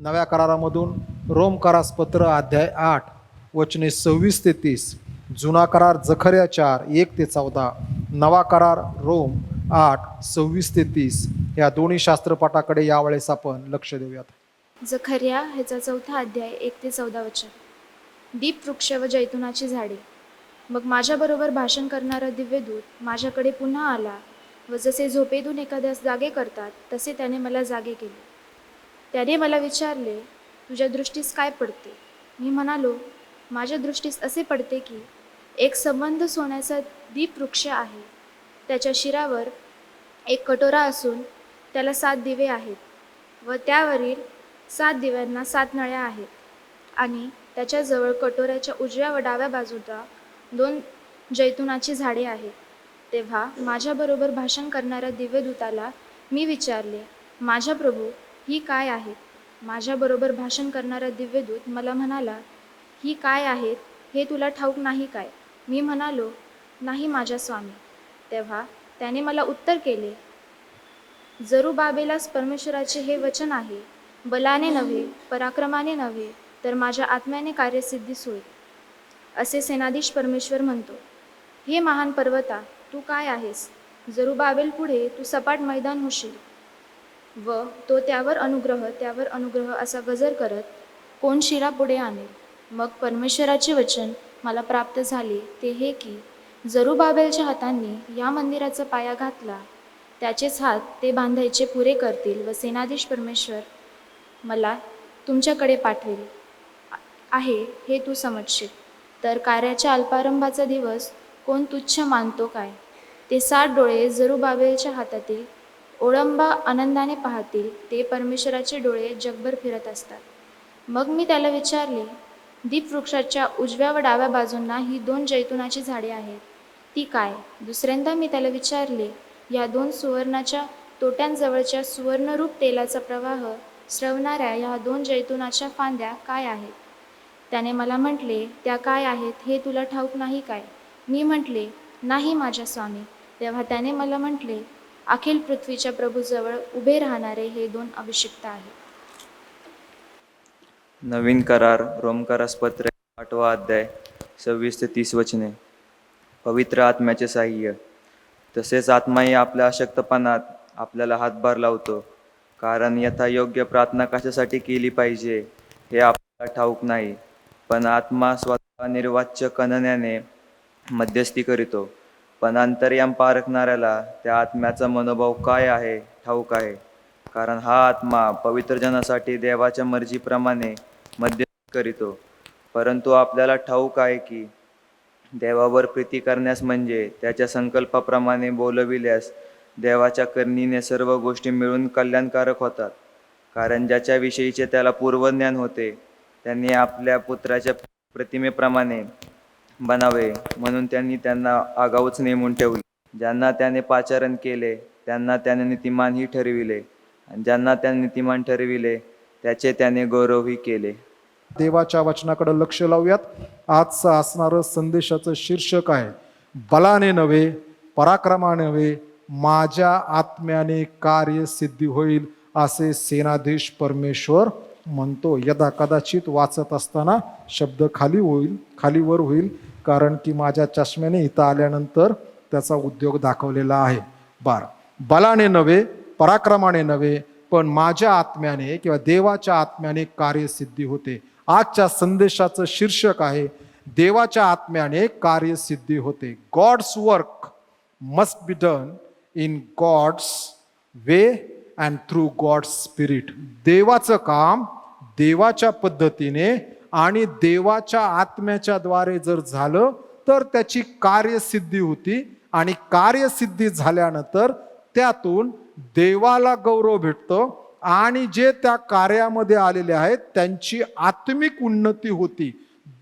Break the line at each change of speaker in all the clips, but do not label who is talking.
नव्या करारामधून रोम करास पत्र अध्याय 8 वचने 26 ते 30, जुना करार जखर्या 4 1 ते 14, नवा करार रोम 8 26 ते 30 या दोन्ही शास्त्रपाठाकडे यावेळेस आपण लक्ष देऊयात.
जखर्या ह्याचा 4था अध्याय 1 ते 14 वचन. दीप वृक्ष व जैतुनाची झाडे. मग माझ्याबरोबर भाषण करणारा दिव्यदूत माझ्याकडे पुन्हा आला व जसे झोपेतून एखाद्यास जागे करतात तसे त्याने मला जागे केले. त्याने मला विचारले, तुझ्या दृष्टीस काय पडते? मी म्हणालो, माझ्या दृष्टीस असे पडते की एक संबंध सोन्याचा दीप वृक्ष आहे. त्याच्या शिरावर एक कटोरा असून त्याला 7 दिवे आहेत व त्यावरील 7 दिव्यांना 7 नळ्या आहेत. आणि त्याच्याजवळ कटोऱ्याच्या उजव्या व डाव्या बाजूला 2 जैतुनाची झाडे आहेत. तेव्हा माझ्याबरोबर भाषण करणाऱ्या दिव्यदूताला मी विचारले, माझ्या प्रभू, ही काय आहेत? माझ्याबरोबर भाषण करणारा दिव्यदूत मला म्हणाला, ही काय आहेत हे तुला ठाऊक नाही काय? मी म्हणालो, नाही माझ्या स्वामी. तेव्हा त्याने मला उत्तर केले, जरुबाबेलास परमेश्वराचे हे वचन आहे, बलाने नव्हे, पराक्रमाने नव्हे, तर माझ्या आत्म्याने कार्यसिद्धीस होईल, असे सेनाधीश परमेश्वर म्हणतो. हे महान पर्वता, तू काय आहेस? जरुबाबेल पुढे तू सपाट मैदान होशील व तो त्यावर अनुग्रह असा गजर करत कोण शिरा पुढे आणेल. मग परमेश्वराचे वचन मला प्राप्त झाले ते हे की जरुबाबेलच्या हातांनी या मंदिराचा पाया घातला, त्याचेच हात ते बांधायचे पुरे करतील व सेनाधीश परमेश्वर मला तुमच्याकडे पाठवेल आहे हे तू समजशील. तर कार्याच्या अल्पारंभाचा दिवस कोण तुच्छ मानतो काय? ते 7 डोळे जरुबाबेलच्या हातातील ओळंबा आनंदाने पाहतील, ते परमेश्वराचे डोळे जगभर फिरत असतात. मग मी त्याला विचारले, दीपवृक्षाच्या उजव्या व डाव्या बाजूंना ही 2 जैतुनाची झाडे आहेत, ती काय? दुसऱ्यांदा मी त्याला विचारले, या 2 सुवर्णाच्या तोट्यांजवळच्या सुवर्णरूप तेलाचा प्रवाह स्रवणाऱ्या या 2 जैतुनाच्या फांद्या काय आहेत? त्याने मला म्हटले, त्या काय आहेत हे तुला ठाऊक नाही काय? मी म्हटले, नाही माझ्या स्वामी. तेव्हा त्याने मला म्हटले, अखिल पृथ्वीच्या प्रभूजवळ उभे राहणारे हे 2 अभिषिक्त आहेत.
नवीन करार रोमकारास पत्र 8वा अध्याय 26 ते 30 वचने. पवित्र आत्म्याचे साह्य. तसेच आत्माही आपल्या अशक्तपणात आपल्याला हातभार लावतो, कारण यथायोग्य प्रार्थना कशासाठी केली पाहिजे हे आपल्याला ठाऊक नाही, पण आत्मा स्वतः निर्वाच्य कणण्याने मध्यस्थी करीतो. पण अंतर्याम पारखणाऱ्याला त्या आत्म्याचा मनोभाव काय आहे ठाऊक आहे, कारण हा आत्मा पवित्र जनासाठी देवाच्या मर्जीप्रमाणे मध्यस्थी करीतो. परंतु आपल्याला ठाऊक आहे की देवावर प्रीती करण्यास म्हणजे त्याच्या संकल्पाप्रमाणे बोलविल्यास देवाच्या करणीने सर्व गोष्टी मिळून कल्याणकारक होतात. कारण ज्याच्याविषयीचे त्याला पूर्वज्ञान होते त्यांनी आपल्या पुत्राच्या प्रतिमेप्रमाणे बनावे म्हणून त्यांनी त्यांना आगाऊच नेमून ठेवले. ज्यांना त्याने पाचारण केले त्यांना त्याने नीतिमानही ठरविले, आणि ज्यांना त्याने नीतिमान ठरविले त्याचे त्याने गौरवही केले.
देवाच्या वचनाकडे लक्ष लावूयात. आजचं असणारं संदेशाचं शीर्षक आहे, बलाने नव्हे, पराक्रमाने नव्हे, माझ्या आत्म्याने कार्यसिद्धी होईल, असे सेनाधीश परमेश्वर म्हणतो. यदा कदाचित वाचत असताना शब्द खाली वर होईल, कारण की माझ्या चष्म्याने इथं आल्यानंतर त्याचा उद्योग दाखवलेला आहे. बलाने नव्हे, पराक्रमाने नव्हे, पण माझ्या आत्म्याने किंवा देवाच्या आत्म्याने कार्यसिद्धी होते. आजच्या संदेशाचं शीर्षक आहे, देवाच्या आत्म्याने कार्यसिद्धी होते. God's work must be done in God's way and through God's spirit. देवाचं काम देवाच्या पद्धतीने आणि देवाच्या आत्म्याच्या द्वारे जर झालं तर त्याची कार्यसिद्धी होती, आणि कार्यसिद्धी झाल्यानंतर त्यातून देवाला गौरव भेटतो, आणि जे त्या कार्यामध्ये आलेले आहेत त्यांची आत्मिक उन्नती होती.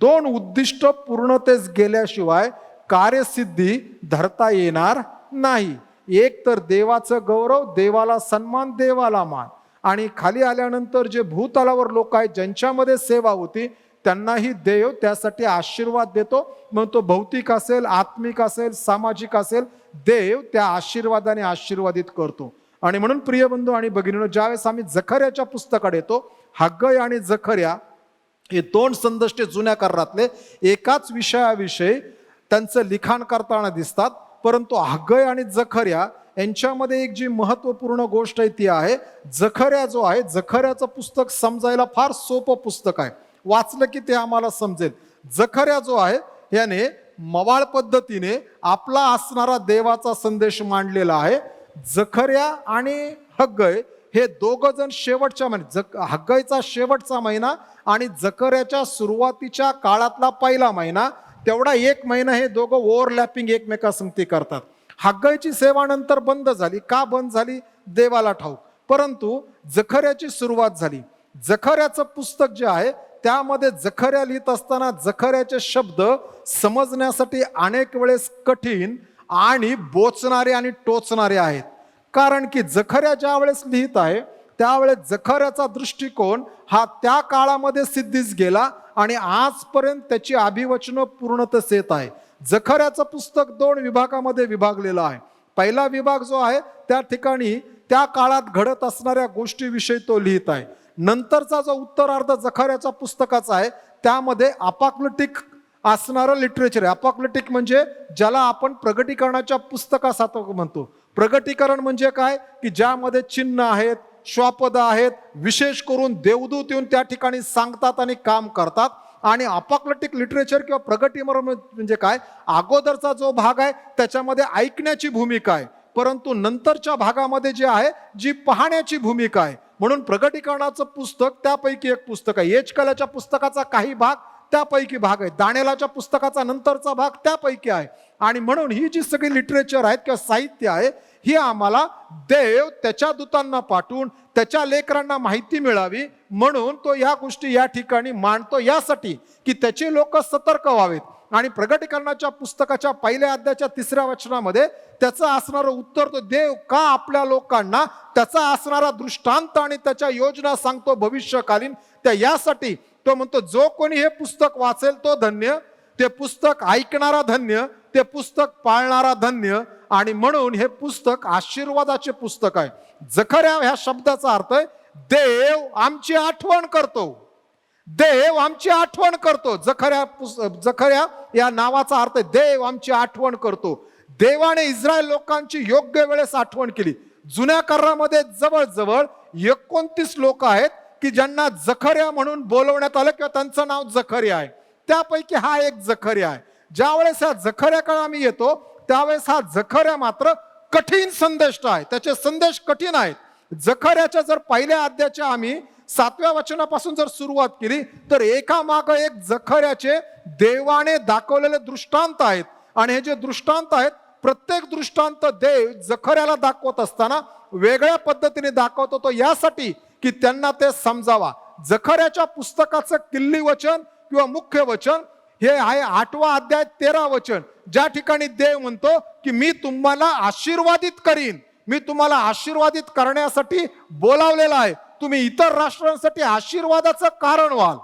2 उद्दिष्ट पूर्णतेस गेल्याशिवाय कार्यसिद्धी धरता येणार नाही. एक तर देवाचं गौरव, देवाला सन्मान, देवाला मान, आणि खाली आल्यानंतर जे भूतलावर लोक आहेत ज्यांच्यामध्ये सेवा होती त्यांनाही देव त्यासाठी आशीर्वाद देतो. मग तो भौतिक असेल, आत्मिक असेल, सामाजिक असेल, देव त्या आशीर्वादाने आशीर्वादित करतो. आणि म्हणून प्रिय बंधू आणि भगिनींनो, ज्यावेळेस आम्ही जखर्याच्या पुस्तकाकडे येतो, हग्गई आणि जखर्या हे दोन संदेष्टे जुन्या करारातले एकाच विषयाविषयी त्यांचं लिखाण करताना दिसतात, परंतु हग्गई आणि जखर्या यांच्यामध्ये एक जी महत्वपूर्ण गोष्ट आहे ती आहे जखर्या जो आहे, जखर्याचं पुस्तक समजायला फार सोपं पुस्तक आहे, वाचलं की ते आम्हाला समजेल. जखर्या जो आहे याने मवाळ पद्धतीने आपला असणारा देवाचा संदेश मांडलेला आहे. जखर्या आणि हग्गई हे दोघ जण शेवटच्या हग्गईचा शेवटचा महिना आणि जखर्याच्या सुरुवातीच्या काळातला पहिला महिना, तेवढा एक महिना हे दोघं ओव्हरलॅपिंग एकमेकासंगती करतात. हग्गईची सेवा नंतर बंद झाली. का बंद झाली देवाला ठाऊक, परंतु जखर्याची सुरुवात झाली. जखर्याचं पुस्तक जे आहे त्यामध्ये जखर्या लिहित असताना जखर्याचे शब्द समजण्यासाठी अनेक वेळेस कठीण आणि बोचणारे आणि टोचणारे आहेत. कारण की जखर्या ज्या वेळेस लिहित आहे त्यावेळेस जखर्याचा दृष्टिकोन हा त्या काळामध्ये सिद्धीस गेला आणि आजपर्यंत त्याची अभिवचनं पूर्णतः येत आहे. जखर्याचं पुस्तक दोन विभागामध्ये विभागलेलं आहे. पहिला विभाग जो आहे त्या ठिकाणी त्या काळात घडत असणाऱ्या गोष्टीविषयी तो लिहित आहे. नंतरचा जो उत्तरार्ध जखर्याच्या पुस्तकाचा आहे त्यामध्ये अपोक्लिप्टिक असणारं लिटरेचर आहे. अपोक्लिप्टिक म्हणजे ज्याला आपण प्रगटीकरणाच्या पुस्तकासारखं म्हणतो. प्रगटीकरण म्हणजे काय की ज्यामध्ये चिन्ह आहेत, श्वापद आहेत, विशेष करून देवदूत येऊन त्या ठिकाणी सांगतात आणि काम करतात. आणि अपोक्लिप्टिक लिटरेचर किंवा प्रगटीकरण म्हणजे काय, अगोदरचा जो भाग आहे त्याच्यामध्ये ऐकण्याची भूमिका आहे, परंतु नंतरच्या भागामध्ये जे आहे जी पाहण्याची भूमिका आहे. म्हणून प्रगटीकरणाचं पुस्तक त्यापैकी एक पुस्तक आहे. एचकल्याच्या पुस्तकाचा काही भाग त्यापैकी भाग आहे. दानिएलाच्या पुस्तकाचा नंतरचा भाग त्यापैकी आहे. आणि म्हणून ही जी सगळी लिटरेचर आहेत किंवा साहित्य आहे ही आम्हाला देव त्याच्या दूतांना पाठवून त्याच्या लेकरांना माहिती मिळावी म्हणून तो या गोष्टी या ठिकाणी मांडतो, यासाठी की त्याचे लोक सतर्क व्हावेत. आणि प्रगटीकरणाच्या पुस्तकाच्या पहिल्या अध्यायाच्या 3ऱ्या वचनामध्ये त्याचं असणारं उत्तर तो देव का आपल्या लोकांना त्याचा असणारा दृष्टांत आणि त्याच्या योजना सांगतो भविष्यकालीन. त्या यासाठी तो म्हणतो जो कोणी हे पुस्तक वाचेल तो धन्य, ते पुस्तक ऐकणारा धन्य, ते पुस्तक पाळणारा धन्य. आणि म्हणून हे पुस्तक आशीर्वादाचे पुस्तक आहे. जखर्या ह्या शब्दाचा अर्थ आहे देव आमची आठवण करतो. देव आमची आठवण करतो. जखर्या या नावाचा अर्थ आहे देव आमची आठवण करतो. देवाने इस्रायल लोकांची योग्य वेळेस आठवण केली. जुन्या करारामध्ये जवळजवळ 29 लोक आहेत की ज्यांना जखर्या म्हणून बोलवण्यात आलं किंवा त्यांचं नाव जखर्या आहे. त्यापैकी हा एक जखर्या आहे. ज्यावेळेस ह्या जखर्याकडे आम्ही येतो त्यावेळेस हा जखर्या मात्र कठीण संदेश आहे. त्याचे संदेश कठीण आहेत. जखर्याच्या जर पहिल्या अध्यायाच्या आम्ही 7व्या वचनापासून जर सुरुवात केली तर एकामागे एक जखर्याचे देवाने दाखवलेले दृष्टांत आहेत. आणि हे जे दृष्टांत आहेत प्रत्येक दृष्टांत देव जखर्याला दाखवत असताना वेगळ्या पद्धतीने दाखवतो तो यासाठी की त्यांना ते समजावा. जखर्याच्या पुस्तकाचं किल्ली वचन किंवा मुख्य वचन हे आहे 8वा अध्याय 13 वचन, ज्या ठिकाणी देव म्हणतो की मी तुम्हाला आशीर्वादित करीन, मी तुम्हाला आशीर्वादित करण्यासाठी बोलावलेला आहे, तुम्ही इतर राष्ट्रांसाठी आशीर्वादाचं कारण व्हाल.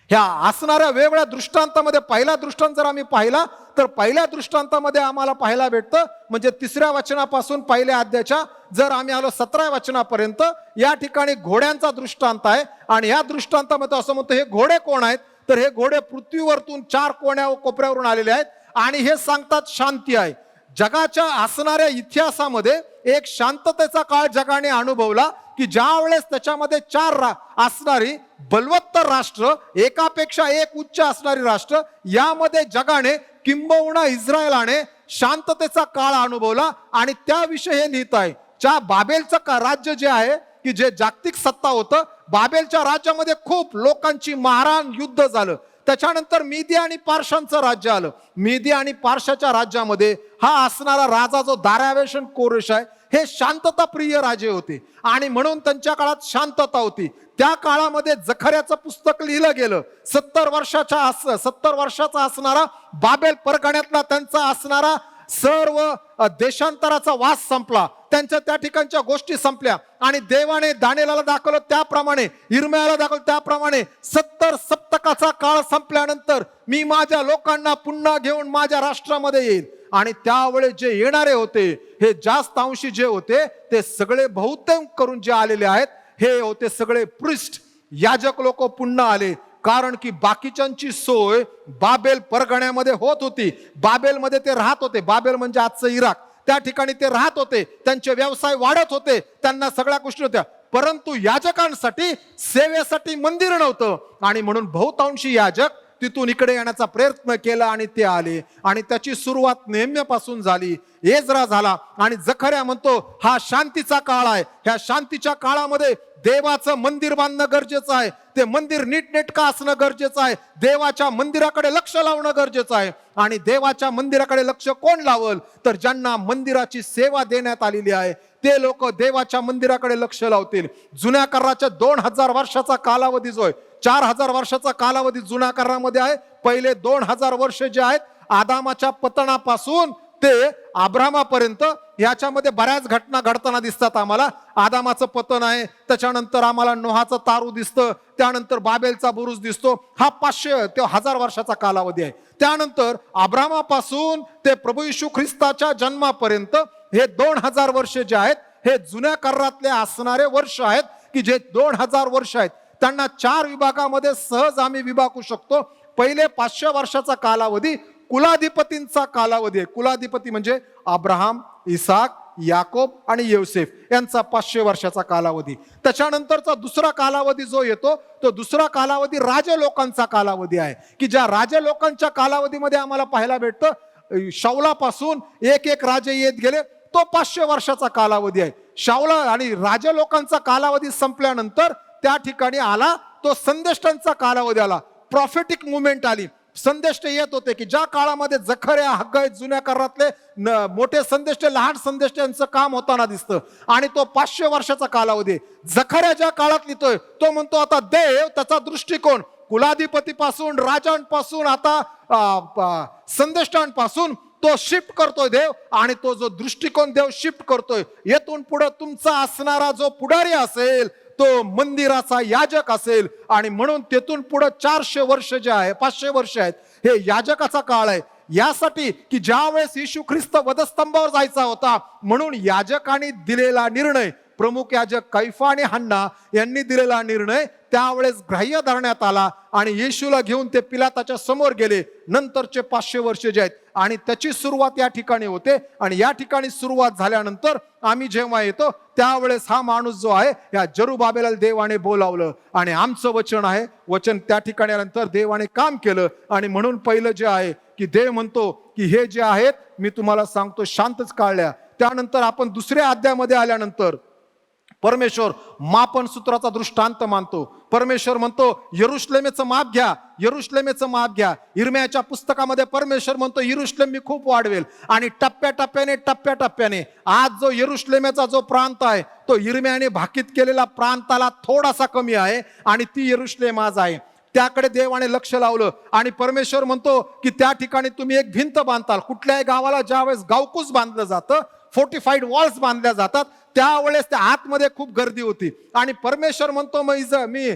ह्या असणाऱ्या वेगवेगळ्या दृष्टांतामध्ये पहिला दृष्टांत जर आम्ही पाहिला तर पहिल्या दृष्टांतामध्ये आम्हाला पाहायला भेटतं म्हणजे 3ऱ्या वचनापासून पहिल्या अध्यायाच्या जर आम्ही आलो 17व्या वचनापर्यंत या ठिकाणी घोड्यांचा दृष्टांत आहे. आणि या दृष्टांतामध्ये असं म्हणतो हे घोडे कोण आहेत तर हे घोडे पृथ्वीवरतून 4 कोपऱ्यावरून आलेले आहेत आणि हे सांगतात शांती आहे. जगाच्या असणाऱ्या इतिहासामध्ये एक शांततेचा काळ जगाने अनुभवला की ज्या वेळेस त्याच्यामध्ये 4 असणारी बलवत्तर राष्ट्र, एकापेक्षा एक उच्च असणारी राष्ट्र, यामध्ये जगाने किंबहुना इस्रायलाने शांततेचा काळ अनुभवला. आणि त्याविषयी हे लिहित आहे बाबेलचं राज्य जे आहे की जे जागतिक सत्ता होतं, बाबेलच्या राज्यामध्ये खूप लोकांची मारहाण युद्ध झालं. त्याच्यानंतर मीदिया आणि पारशांचं राज्य आलं. मीदिया आणि पारशाच्या राज्यामध्ये हा असणारा राजा जो दार्यावेश आणि कोरेश आहे हे शांतता प्रिय राजे होते आणि म्हणून त्यांच्या काळात शांतता होती. त्या काळामध्ये जखर्याचं पुस्तक लिहिलं गेलं. 70 वर्षाचा असणारा बाबेल परगण्यातला त्यांचा असणारा सर्व देशांतराचा वास संपला, त्यांच्या त्या ठिकाणच्या गोष्टी संपल्या आणि देवाने दानिएलाला दाखवलं त्याप्रमाणे, इर्मियाला दाखवलं त्याप्रमाणे 70 सप्तकाचा काळ संपल्यानंतर मी माझ्या लोकांना पुन्हा घेऊन माझ्या राष्ट्रामध्ये येईल. आणि त्यावेळेस जे येणारे होते हे जास्त अंशी जे होते ते सगळे बहुतेक करून जे आलेले आहेत हे होते सगळे प्रिस्ट, याजक लोक पुन्हा आले. कारण की बाकीच्यांची सोय बाबेल परगण्यामध्ये होत होती. बाबेलमध्ये ते राहत होते. बाबेल म्हणजे आजचं इराक. त्या ठिकाणी ते राहत होते. त्यांचे व्यवसाय वाढत होते. त्यांना सगळ्या गोष्टी होत्या. परंतु याजकांसाठी सेवेसाठी मंदिर नव्हतं. आणि म्हणून बहुतांशी याजक तिथून इकडे येण्याचा प्रयत्न केला आणि ते आले. आणि त्याची सुरुवात नेहम्यापासून झाली. एजरा झाला. आणि जखर्या म्हणतो हा शांतीचा काळ आहे. ह्या शांतीच्या काळामध्ये देवाचं मंदिर बांधणं गरजेचं आहे. ते मंदिर नीटनेटकं असणं गरजेचं आहे. देवाच्या मंदिराकडे लक्ष लावणं गरजेचं आहे. आणि देवाच्या मंदिराकडे लक्ष कोण लावल, तर ज्यांना मंदिराची सेवा देण्यात आलेली आहे ते लोक देवाच्या मंदिराकडे लक्ष लावतील. जुन्या कराराच्या 2000 वर्षाचा कालावधी जो आहे, 4000 वर्षाचा कालावधी जुन्या करारामध्ये आहे. पहिले 2000 वर्ष जे आहेत आदामाच्या पतनापासून ते अब्रामापर्यंत, याच्यामध्ये बऱ्याच घटना घडताना दिसतात आम्हाला. आदामाचं पतन आहे, त्याच्यानंतर आम्हाला नोहाचं तारू दिसतं, त्यानंतर बाबेलचा बुरुज दिसतो. हा 500 ते 1000 वर्षाचा कालावधी आहे. त्यानंतर अब्रामापासून ते प्रभू येशू ख्रिस्ताच्या जन्मापर्यंत हे 2000 वर्ष जे आहेत हे जुन्या करारातले असणारे वर्ष आहेत, की जे 2000 वर्ष आहेत त्यांना 4 विभागामध्ये सहज आम्ही विभागू शकतो. पहिले 500 वर्षाचा कालावधी कुलाधिपतींचा कालावधी आहे. कुलाधिपती म्हणजे अब्राहम, इसाक, याकोब आणि योसेफ यांचा 500 वर्षाचा कालावधी. त्याच्यानंतरचा दुसरा कालावधी जो येतो तो दुसरा कालावधी राजे लोकांचा कालावधी आहे, की ज्या राजे लोकांच्या कालावधीमध्ये आम्हाला पाहायला भेटतं शाऊलापासून एक एक राजे येत गेले. तो 500 वर्षाचा कालावधी आहे. शाऊला आणि राजे लोकांचा कालावधी संपल्यानंतर त्या ठिकाणी आला तो संदेष्टांचा कालावधी आला. प्रॉफेटिक मुवमेंट आली. संदेष्ट येत होते की ज्या काळामध्ये जखर्या, हग्गाय जुन्या करारातले मोठे संदेष्टे, लहान संदेष्टे यांचं काम होताना दिसतं. आणि तो 500 वर्षाचा कालावधी. जखर्या ज्या काळात लिहितोय तो म्हणतो आता देव त्याचा दृष्टिकोन कुलाधिपतीपासून, राजांपासून, आता संदेष्टांपासून तो शिफ्ट करतोय देव. आणि तो जो दृष्टिकोन देव शिफ्ट करतोय, येथून पुढे तुमचा असणारा जो पुढारी असेल तो मंदिराचा याजक असेल. आणि म्हणून तेथून पुढे 400 वर्ष जे आहे, 500 वर्ष आहेत, हे याजकाचा काळ आहे. यासाठी की ज्या वेळेस येशू ख्रिस्त वधस्तंभावर जायचा होता म्हणून याजकांनी दिलेला निर्णय, प्रमुख याजक कैफा आणि हन्ना यांनी दिलेला निर्णय त्यावेळेस ग्राह्य धरण्यात आला. आणि येशूला घेऊन ते पिलाताच्या समोर गेले. नंतरचे 500 वर्ष जे आहेत आणि त्याची सुरुवात या ठिकाणी होते. आणि या ठिकाणी सुरुवात झाल्यानंतर आम्ही जेव्हा येतो त्यावेळेस हा माणूस जो आहे या जरुबाबेला देवाने बोलावलं आणि आमचं वचन आहे, वचन त्या ठिकाणी आल्यानंतर देवाने काम केलं. आणि म्हणून पहिलं जे आहे की देव म्हणतो की हे जे आहेत मी तुम्हाला सांगतो शांतच काढल्या. त्यानंतर आपण दुसऱ्या अध्यायामध्ये आल्यानंतर परमेश्वर मापन सूत्राचा दृष्टांत मानतो. परमेश्वर म्हणतो यरुशलेमेचं माप घ्या, यरुशलेमेचं माप घ्या. इर्म्याच्या पुस्तकामध्ये परमेश्वर म्हणतो यरुशलेम मी खूप वाढवेल. आणि टप्प्याटप्प्याने आज जो यरुशलेमेचा जो प्रांत आहे तो इर्म्याने भाकीत केलेला प्रांताला थोडासा कमी आहे आणि ती यरुशलेम आज आहे. त्याकडे देवाने लक्ष लावलं आणि परमेश्वर म्हणतो की त्या ठिकाणी तुम्ही एक भिंत बांधताल. कुठल्याही गावाला ज्यावेळेस गावकूस बांधलं जातं, फोर्टिफाईड वॉल्स बांधल्या जातात, त्यावेळेस त्या आतमध्ये खूप गर्दी होती. आणि परमेश्वर म्हणतो मी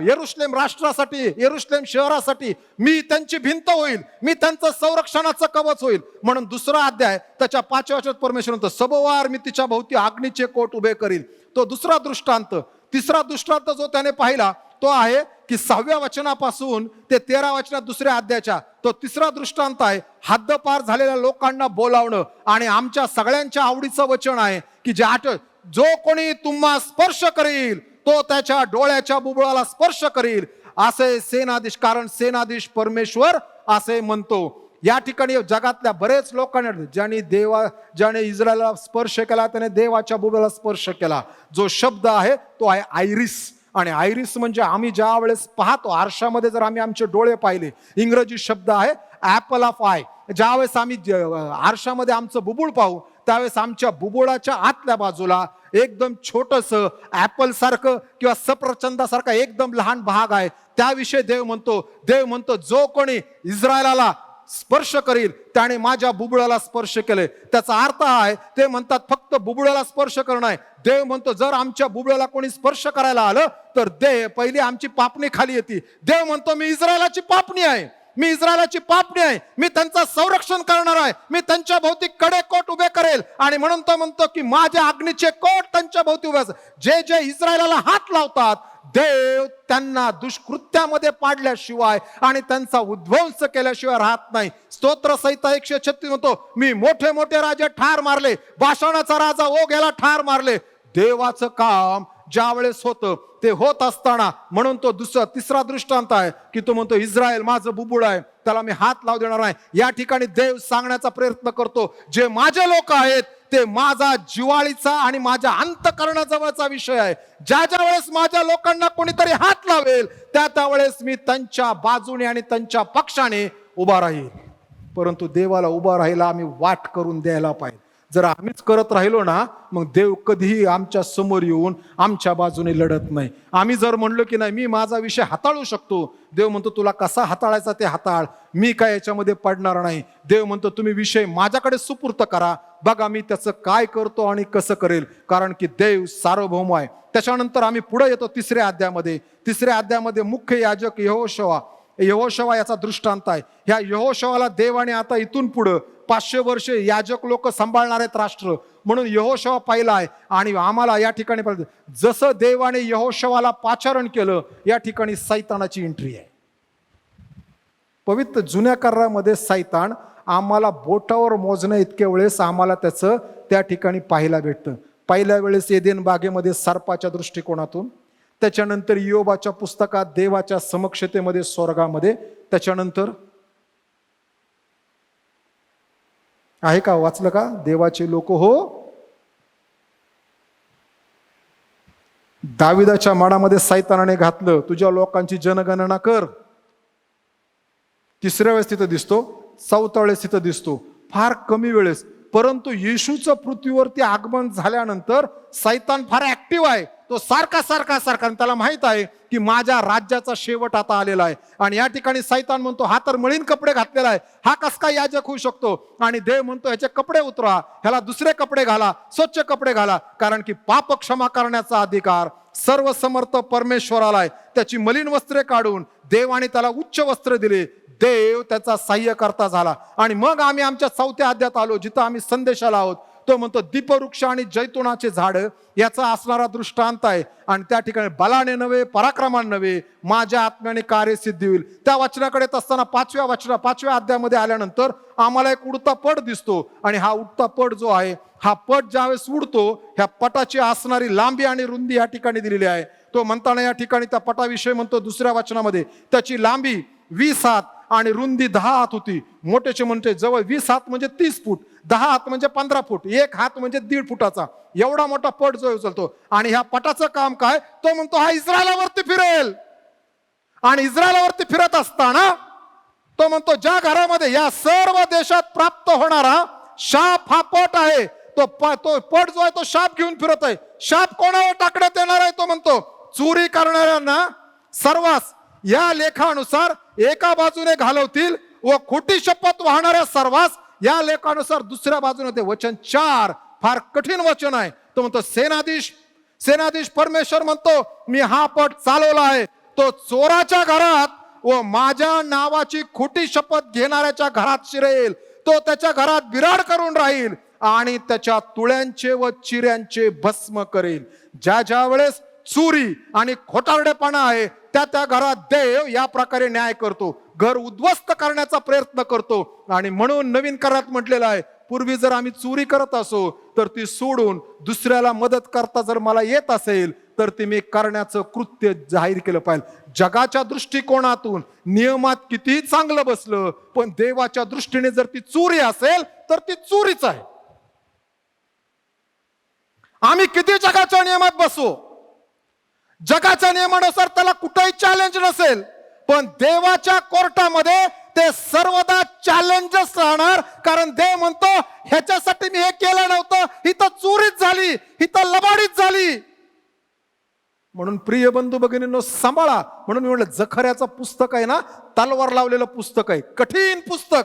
यरुशलेम राष्ट्रासाठी, यरुशलेम शहरासाठी मी त्यांची भिंत होईल, मी त्यांचं संरक्षणाचं कवच होईल. म्हणून दुसरा अध्याय त्याच्या 5व्या वचनात परमेश्वर म्हणतो सभोवार मी तिच्या भोवती अग्नीचे कोट उभे करील. तो दुसरा दृष्टांत. तिसरा दृष्टांत जो त्याने पाहिला तो आहे की 6व्या वचनापासून ते 13व्या वचनात दुसऱ्या अध्यायाच्या तो तिसरा दृष्टांत आहे हद्दपार झालेल्या लोकांना बोलावणं. आणि आमच्या सगळ्यांच्या आवडीचं वचन आहे की जो कोणी तुम्हा स्पर्श करील तो त्याच्या डोळ्याच्या बुबुळाला स्पर्श करील असे सेनाधीश, कारण सेनाधीश परमेश्वर असे म्हणतो. या ठिकाणी जगातल्या बरेच लोकांना ज्याने इस्रायलला स्पर्श केला त्याने देवाच्या बुबुळाला स्पर्श केला. जो शब्द आहे तो आहे आयरिस. आणि आयरिस म्हणजे आम्ही ज्या वेळेस पाहतो आरशामध्ये जर आम्ही आमचे डोळे पाहिले, इंग्रजी शब्द आहे ॲपल ऑफ आय. ज्यावेळेस आम्ही आरशामध्ये आमचं बुबुळ पाहू त्यावेळेस आमच्या बुबुळाच्या आतल्या बाजूला एकदम छोटंसं ॲपल सारखं किंवा सफरचंदासारखा एकदम लहान भाग आहे. त्याविषयी देव म्हणतो जो कोणी इस्रायलाला स्पर्श करील त्याने माझ्या बुबुळाला स्पर्श केले. त्याचा अर्थ आहे ते म्हणतात फक्त बुबुळाला स्पर्श करणं आहे. देव म्हणतो जर आमच्या बुबुळाला कोणी स्पर्श करायला आलं तर पहिली आमची पापणी खाली येते. देव म्हणतो मी इस्रायलाची पापणी आहे. मी इस्रायलाची पापणी आहे, मी त्यांचं संरक्षण करणार आहे, मी त्यांच्या भोवती कडेकोट उभे करेल. आणि म्हणून तो म्हणतो की माझ्या अग्नीचे कोट त्यांच्या भोवती उभे असतात. जे जे इस्रायलाला हात लावतात देव त्यांना दुष्कृत्यामध्ये पाडल्याशिवाय आणि त्यांचा उद्ध्वंस केल्याशिवाय राहत नाही. स्तोत्र संहिता 136 म्हणतो, मी मोठे मोठे राजे ठार मारले, बाशाणाचा राजा ओग याला ठार मारले. देवाचं काम ज्या वेळेस होतं ते होत असताना, म्हणून तो तिसरा दृष्टांत आहे की तो म्हणतो इस्रायल माझं बुबुळ आहे, त्याला मी हात लावू देणार नाही. या ठिकाणी देव सांगण्याचा प्रयत्न करतो, जे माझे लोक आहेत ते माझा जिव्हाळीचा आणि माझ्या अंतःकरणाजवळचा विषय आहे. ज्या ज्या वेळेस माझ्या लोकांना कोणीतरी हात लावेल त्या वेळेस मी त्यांच्या बाजूने आणि त्यांच्या पक्षाने उभा राहील. परंतु देवाला उभा राहायला आम्ही वाट करून द्यायला पाहिजे. जर आम्हीच करत राहिलो ना, मग देव कधीही आमच्या समोर येऊन आमच्या बाजूने लढत नाही. आम्ही जर म्हणलो की नाही मी माझा विषय हाताळू शकतो, देव म्हणतो तुला कसा हाताळायचा ते हाताळ, मी काय याच्यामध्ये पडणार नाही. देव म्हणतो तुम्ही विषय माझ्याकडे सुपूर्त करा, बघा मी त्याचं काय करतो आणि कसं करेल, कारण की देव सार्वभौम आहे. त्याच्यानंतर आम्ही पुढे येतो तिसऱ्या अध्यायामध्ये मुख्य याजक यहोशवा याचा दृष्टांत आहे. ह्या यहोशवाला देवाने आता इथून पुढं 500 वर्षे याजक लोक सांभाळणार आहेत राष्ट्र, म्हणून यहोशवा पाहिला आहे. आणि आम्हाला या ठिकाणी पाहिजे जसं देवाने यहोशवाला पाचारण केलं, या ठिकाणी सैतानाची एंट्री आहे. पवित्र जुन्या करारामध्ये सैतान आम्हाला बोटावर मोजण्या इतक्या वेळेस आम्हाला त्याचं त्या ठिकाणी पाहायला भेटतं. पहिल्या वेळेस एदेन बागेमध्ये सर्पाच्या दृष्टिकोनातून, त्याच्यानंतर योबाच्या पुस्तकात देवाच्या समक्षतेमध्ये स्वर्गामध्ये, त्याच्यानंतर आहे का वाचलं का देवाचे लोक हो, दाविदाच्या माडामध्ये सैतानाने घातलं तुझ्या लोकांची जनगणना कर. तिसऱ्या वेळेस तिथं दिसतो, चौथ्या वेळेस तिथं दिसतो, फार कमी वेळेस. परंतु येशूचं पृथ्वीवरती आगमन झाल्यानंतर सैतान फार ऍक्टिव्ह आहे. तो सारखा त्याला माहित आहे की माझ्या राज्याचा शेवट आता आलेला आहे. आणि या ठिकाणी सैतान म्हणतो हा तर मळीन कपडे घातलेला आहे, हा कस काय याजक होऊ शकतो. आणि देव म्हणतो ह्याचे कपडे उतरा, ह्याला दुसरे कपडे घाला, स्वच्छ कपडे घाला, कारण की पाप क्षमा करण्याचा अधिकार सर्व समर्थ परमेश्वराला आहे. त्याची मलिन वस्त्रे काढून देवाने त्याला उच्च वस्त्र दिले. देव त्याचा सहाय्यकर्ता झाला. आणि मग आम्ही आमच्या चौथ्या अध्यायात आलो, जिथं आम्ही संदेशाला आहोत. तो म्हणतो दीपवृक्ष आणि जैतुनाचे झाड याचा असणारा दृष्टांत आहे. आणि त्या ठिकाणी बलाने नव्हे पराक्रमाने नव्हे माझ्या आत्म्याने कार्यसिद्धी होईल. त्या वचनाकडे येत असताना पाचव्या अध्यायामध्ये आल्यानंतर आम्हाला एक उडता पट दिसतो. आणि हा उडता पट जो आहे, हा पट ज्यावेळेस उडतो, ह्या पटाची असणारी लांबी आणि रुंदी या ठिकाणी दिलेली आहे. तो म्हणताना या ठिकाणी त्या पटाविषयी म्हणतो दुसऱ्या वचनामध्ये, त्याची लांबी 20 हात आणि रुंदी 10 हात होती. मोठेचे म्हणते जवळ 20 हात म्हणजे 30 फूट, 10 हात म्हणजे 15 फूट, 1 हात म्हणजे 1.5 फुटाचा एवढा मोठा पट जो उचलतो. आणि ह्या पटाचं काम काय, तो म्हणतो हा इस्रायलावरती फिरेल. आणि इस्रायलावरती फिरत असताना तो म्हणतो ज्या घरामध्ये या सर्व देशात प्राप्त होणारा शाप हा पट आहे, तो पट जो आहे तो शाप घेऊन फिरत आहे. शाप कोणावर टाकण्यात येणार आहे, तो म्हणतो चोरी करणाऱ्यांना सर्वांस या लेखानुसार एका बाजूने घालवतील व खोटी शपथ वाहणाऱ्या सर्वांस या लेखानुसार दुसऱ्या बाजूने. ते वचन 4 फार कठीण वचन आहे. तो म्हणतो सेनाधीश परमेश्वर म्हणतो मी हा पट चालवला आहे, तो चोराच्या घरात व माझ्या नावाची खोटी शपथ घेणाऱ्याच्या घरात शिरेल. तो त्याच्या घरात बिराड करून राहील आणि त्याच्या तुळ्यांचे व चिऱ्यांचे भस्म करेल. ज्या वेळेस चोरी आणि खोटारडेपणा आहे त्या घरात देव या प्रकारे न्याय करतो, घर उद्ध्वस्त करण्याचा प्रयत्न करतो. आणि म्हणून नवीन करारात म्हटलेलं आहे, पूर्वी जर आम्ही चोरी करत असो तर ती सोडून दुसऱ्याला मदत करता जर मला येत असेल तर ते मी करण्याचं कृत्य जाहीर केलं पाहिजे. जगाच्या दृष्टिकोनातून नियमात कितीही चांगलं बसलं, पण देवाच्या दृष्टीने जर ती चोरी असेल तर ती चोरीच आहे. आम्ही किती जगाच्या नियमात बसू, जगाच्या नियमानुसार त्याला कुठेही चॅलेंज नसेल, पण देवाच्या कोर्टामध्ये ते सर्वदा चॅलेंजच राहणार. कारण देव म्हणतो ह्याच्यासाठी मी हे केलं नव्हतं, इथं चोरीच झाली, इथं लबाडीच झाली. म्हणून प्रिय बंधू भगिनींनो सांभाळा. म्हणून मी म्हटलं जखऱ्याचं पुस्तक आहे ना, तलवार लावलेलं पुस्तक आहे, कठीण पुस्तक.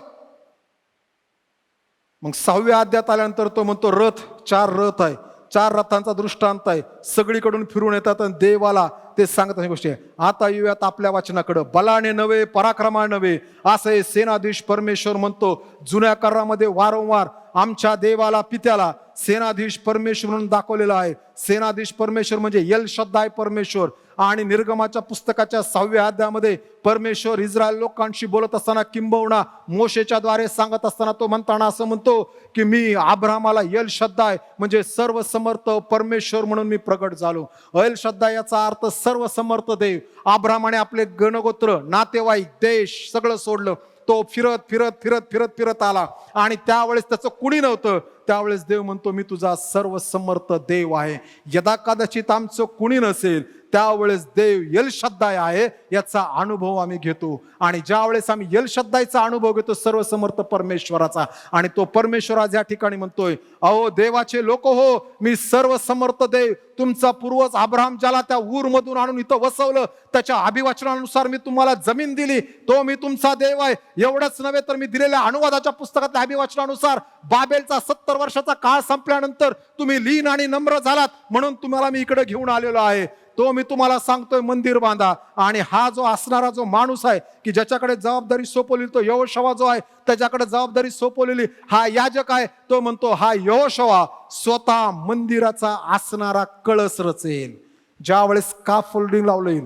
मग 6व्या अध्यायात आल्यानंतर तो म्हणतो रथ, 4 रथ आहे, 4 रथांचा दृष्टांत आहे, सगळीकडून फिरून येतात आणि देवाला ते सांगत अशी गोष्टी आहे. आता येऊयात आपल्या वाचनाकडं. बलाने नव्हे पराक्रमाने नव्हे असं हे सेनाधीश परमेश्वर म्हणतो. जुन्या करारामध्ये वारंवार आमच्या देवाला पित्याला सेनाधीश परमेश्वर म्हणून दाखवलेला आहे. सेनाधीश परमेश्वर म्हणजे यल शद्दाय परमेश्वर. आणि निर्गमाच्या पुस्तकाच्या 6व्या अध्यायामध्ये परमेश्वर इस्रायल लोकांशी बोलत असताना, किंबहुना मोशेच्या द्वारे सांगत असताना तो म्हणताना असं म्हणतो की मी अब्रामाला यल शद्दाय म्हणजे सर्व समर्थ परमेश्वर म्हणून मी प्रगट झालो. यल शद्दाय याचा अर्थ सर्व समर्थ देव. अब्रामाने आपले गणगोत्र, नातेवाईक, देश सगळं सोडलं. तो फिरत फिरत फिरत फिरत फिरत आला आणि त्यावेळेस त्याचं कुणी नव्हतं. त्यावेळेस देव म्हणतो मी तुझा सर्व समर्थ देव आहे. यदा कदाचित आमचं कुणी नसेल त्यावेळेस देव यल शद्दाय आहे याचा अनुभव आम्ही घेतो. आणि ज्या वेळेस आम्ही यल शद्दायचा अनुभव घेतो सर्व समर्थ परमेश्वराचा, आणि तो परमेश्वर आज या ठिकाणी म्हणतोय, अहो देवाचे लोक हो, मी सर्व समर्थ देव, तुमचा पूर्वज अब्राहम ज्याला त्या ऊरमधून आणून इथं वसवलं, त्याच्या अभिवचनानुसार मी तुम्हाला जमीन दिली, तो मी तुमचा देव आहे. एवढंच नव्हे तर मी दिलेल्या अनुवादाच्या पुस्तकातल्या अभिवचनानुसार बाबेलचा 70 वर्षाचा काळ संपल्यानंतर तुम्ही लीन आणि नम्र झालात म्हणून तुम्हाला मी इकडे घेऊन आलेलो आहे. तो मी तुम्हाला सांगतोय मंदिर बांधा. आणि हा जो असणारा जो माणूस आहे की ज्याच्याकडे जबाबदारी सोपवलेली, तो यहोशवा जो आहे त्याच्याकडे जबाबदारी सोपवलेली हा याजक आहे. तो म्हणतो हा यहोशवा स्वतः मंदिराचा असणारा कळस रचेल. ज्या वेळेस स्काफोल्डिंग लावलं येईल,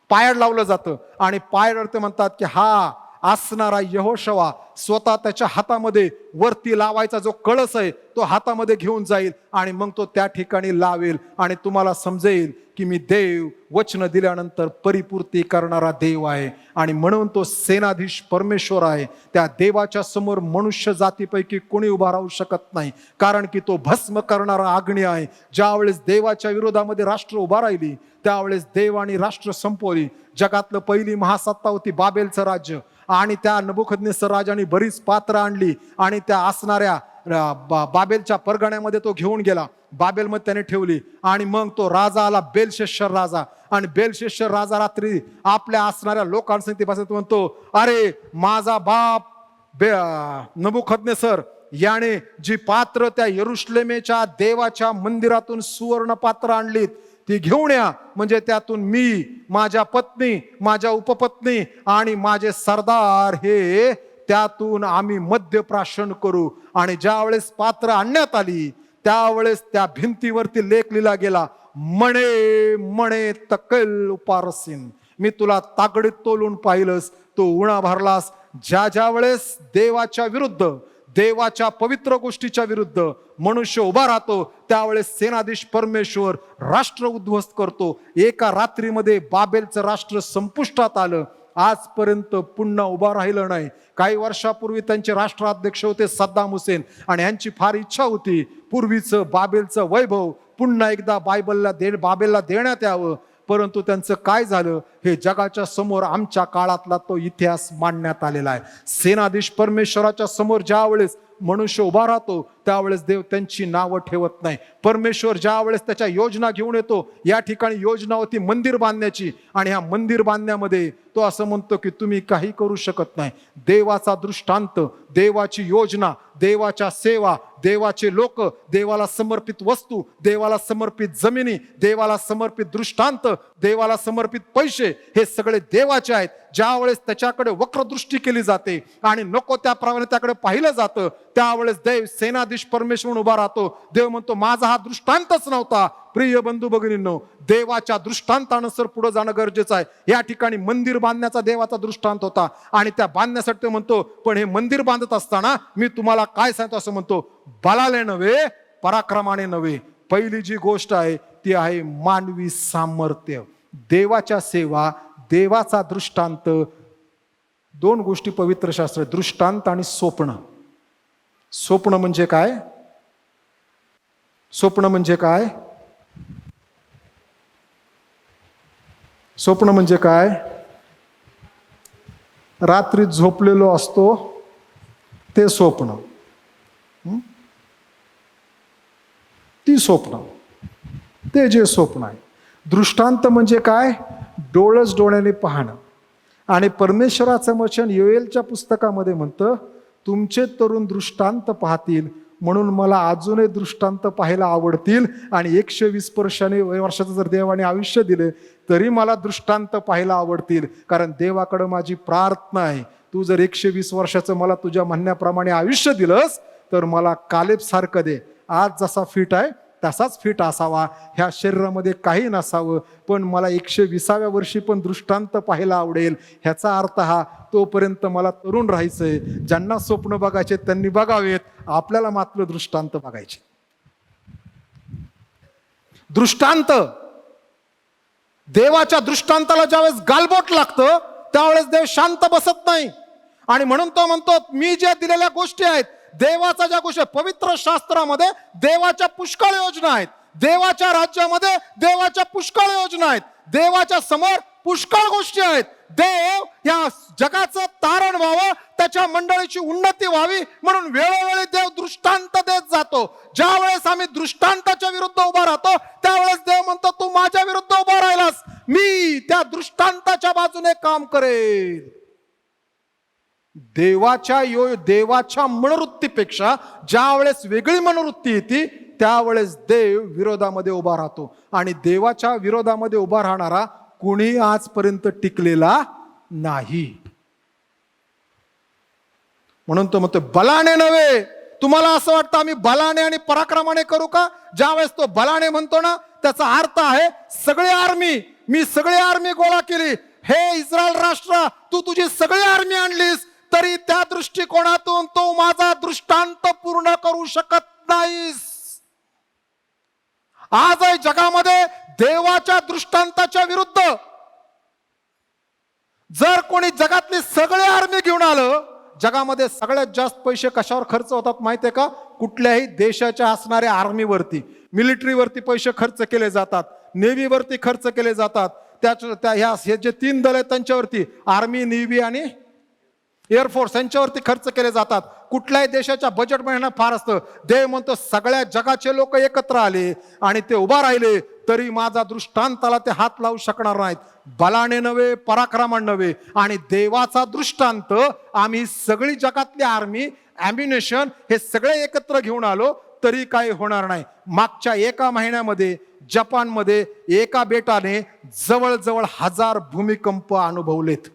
पायड लावलं जातं आणि पायड ते म्हणतात की हा असणारा यहोशवा स्वतः त्याच्या हातामध्ये वरती लावायचा जो कळस आहे तो हातामध्ये घेऊन जाईल आणि मग तो त्या ठिकाणी लावेल. आणि तुम्हाला समजेल की मी देव वचन दिल्यानंतर परिपूर्ती करणारा देव आहे. आणि म्हणून तो सेनाधीश परमेश्वर आहे. त्या देवाच्या समोर मनुष्य जातीपैकी कोणी उभा राहू शकत नाही, कारण की तो भस्म करणारा अग्नी आहे. ज्यावेळेस देवाच्या विरोधामध्ये राष्ट्र उभा राहिली त्यावेळेस देव आणि राष्ट्र संपवली. जगातलं पहिली महासत्ता होती बाबेलचं राज्य, आणि त्या नबुकदनेस्सर राजाने बरीच पात्र आणली आणि त्या असणाऱ्या बाबेलच्या परगण्यामध्ये तो घेऊन गेला. बाबेलमध्ये त्याने ठेवली. आणि मग तो राजा आला, बेलशस्सर राजा. आणि बेलशस्सर राजा रात्री आपल्या असणाऱ्या लोकांसंगती बसत म्हणतो, अरे माझा बाप नबुकदनेस्सर याने जी पात्र त्या यरुशलेमेच्या देवाच्या मंदिरातून सुवर्ण पात्र आणलीत ती घेऊन या, म्हणजे त्यातून मी, माझ्या पत्नी, माझ्या उपपत्नी आणि माझे सरदार हे त्यातून आम्ही मद्यप्राशन करू. आणि ज्या वेळेस पात्र आणण्यात आली त्यावेळेस त्या भिंतीवरती लेख लिहिला गेला, मणे मणे तकल उपारसीन. मी तुला तागडीत तोलून पाहिलंस, तो उणा भरलास. ज्या वेळेस देवाच्या विरुद्ध, देवाच्या पवित्र गोष्टीच्या विरुद्ध मनुष्य उभा राहतो त्यावेळेस सेनाधीश परमेश्वर राष्ट्र उद्ध्वस्त करतो. एका रात्रीमध्ये बाबेलचं राष्ट्र संपुष्टात आलं. आजपर्यंत पुन्हा उभा राहिलं नाही. काही वर्षापूर्वी त्यांचे राष्ट्राध्यक्ष होते सद्दाम हुसेन, आणि यांची फार इच्छा होती पूर्वीचं बाबेलचं वैभव पुन्हा एकदा बाबेलला देण्यात यावं. परंतु त्यांचं काय झालं हे जगाच्या समोर आमच्या काळातला तो इतिहास मांडण्यात आलेला आहे. सेनाधीश परमेश्वराच्या समोर ज्या वेळेस मनुष्य उभा राहतो त्यावेळेस देव त्यांची नावं ठेवत नाही. परमेश्वर ज्या वेळेस त्याच्या योजना घेऊन येतो, या ठिकाणी योजना होती मंदिर बांधण्याची, आणि ह्या मंदिर बांधण्यामध्ये तो असं म्हणतो की तुम्ही काही करू शकत नाही. देवाचा दृष्टांत, देवाची योजना, देवाच्या सेवा, देवाचे लोक, देवाला समर्पित वस्तू, देवाला समर्पित जमिनी, देवाला समर्पित दृष्टांत, देवाला समर्पित पैसे, हे सगळे देवाचे आहेत. ज्या वेळेस त्याच्याकडे वक्रदृष्टी केली जाते आणि नको त्याप्रमाणे त्याकडे पाहिलं जातं त्यावेळेस देव सेनाधीश परमेश्वर उभा राहतो. देव म्हणतो माझा हा दृष्टांतच नव्हता. प्रिय बंधू भगिनींनो, देवाच्या दृष्टांतानुसार पुढे जाणं गरजेचं आहे. या ठिकाणी मंदिर बांधण्याचा देवाचा दृष्टांत होता आणि त्या बांधण्यासाठी तो म्हणतो, पण हे मंदिर बांधत असताना मी तुम्हाला काय सांगतो असं म्हणतो, बलाने नव्हे पराक्रमाने नव्हे. पहिली जी गोष्ट आहे ती आहे मानवी सामर्थ्य. देवाच्या सेवा, देवाचा दृष्टांत, दोन गोष्टी पवित्र शास्त्र, दृष्टांत आणि स्वप्न. स्वप्न म्हणजे काय? स्वप्न म्हणजे काय? स्वप्न म्हणजे काय? रात्री झोपलेलो असतो ते स्वप्न. ती स्वप्न, ते जे स्वप्न आहे. दृष्टांत म्हणजे काय? डोळस डोळ्याने पाहणं. आणि परमेश्वराचं वचन योएलच्या पुस्तकामध्ये म्हणतं, तुमचे तरुण दृष्टांत पाहतील, म्हणून मला अजूनही दृष्टांत पाहायला आवडतील. आणि 120 वर्षाचं जर देवाने आयुष्य दिले तरी मला दृष्टांत पाहायला आवडतील, कारण देवाकडं माझी प्रार्थना आहे, तू जर 120 वर्षाचं मला तुझ्या म्हणण्याप्रमाणे आयुष्य दिलंस तर मला कालेब सारखं दे. आज जसा फिट आहे तसाच फिट असावा, ह्या शरीरामध्ये काही नसावं, पण मला 120व्या वर्षी पण दृष्टांत पाहायला आवडेल. ह्याचा अर्थ हा, तोपर्यंत मला तरुण राहायचंय. ज्यांना स्वप्न बघायचे त्यांनी बघावेत, आपल्याला मात्र दृष्टांत बघायचे. दृष्टांत, देवाच्या दृष्टांताला ज्यावेळेस गालबोट लागतं त्यावेळेस देव शांत बसत नाही. आणि म्हणून तो म्हणतो, मी ज्या दिलेल्या गोष्टी आहेत, देवाच्या ज्या गोष्टी, पवित्र शास्त्रामध्ये देवाच्या पुष्कळ योजना आहेत, देवाच्या राज्यामध्ये देवाच्या पुष्कळ योजना आहेत, देवाच्या समोर पुष्कळ गोष्टी आहेत. देव या जगाचं तारण व्हावं, त्याच्या मंडळीची उन्नती व्हावी म्हणून वेळोवेळी देव दृष्टांत देत जातो. ज्या वेळेस आम्ही दृष्टांताच्या विरुद्ध उभा राहतो त्यावेळेस देव म्हणतो, तू माझ्या विरुद्ध उभा राहिलास, मी त्या दृष्टांताच्या बाजूने काम करेल. देवाच्या मनोवृत्तीपेक्षा ज्या वेळेस वेगळी मनोवृत्ती येते त्यावेळेस देव विरोधामध्ये उभा राहतो. आणि देवाच्या विरोधामध्ये उभा राहणारा कुणी आजपर्यंत टिकलेला नाही. म्हणून तो म्हणतो, बलाने नव्हे. तुम्हाला असं वाटतं आम्ही बलाने आणि पराक्रमाने करू का? ज्यावेळेस तो बलाने म्हणतो ना, त्याचा अर्थ आहे सगळी आर्मी, मी सगळी आर्मी गोळा केली. हे इस्रायल राष्ट्र, तू तुझी सगळी आर्मी आणलीस तरी त्या दृष्टिकोनातून तो माझा दृष्टांत पूर्ण करू शकत नाहीस. आजही जगामध्ये देवाच्या दृष्टांताच्या विरुद्ध जर कोणी जगातली सगळी आर्मी घेऊन आलं, जगामध्ये सगळ्यात जास्त पैसे कशावर खर्च होतात माहितीये का? कुठल्याही देशाच्या असणाऱ्या आर्मीवरती, मिलिटरीवरती पैसे खर्च केले जातात, नेव्हीवरती खर्च केले जातात. हे जे 3 दल आहेत त्यांच्यावरती, आर्मी, नेव्ही आणि एअरफोर्स, यांच्यावरती खर्च केले जातात. कुठल्याही देशाच्या बजेट महिना फार असतं. देव म्हणतो, सगळ्या जगाचे लोक एकत्र आले आणि ते उभा राहिले तरी माझा दृष्टांताला ते हात लावू शकणार नाहीत. बलाने नव्हे, पराक्रमाने नव्हे. आणि देवाचा दृष्टांत, आम्ही सगळी जगातली आर्मी, ॲम्युनेशन हे सगळे एकत्र घेऊन आलो तरी काही होणार नाही. मागच्या 1 महिन्यामध्ये जपानमध्ये एका बेटाने जवळजवळ 1000 भूमिकंप अनुभवलेत.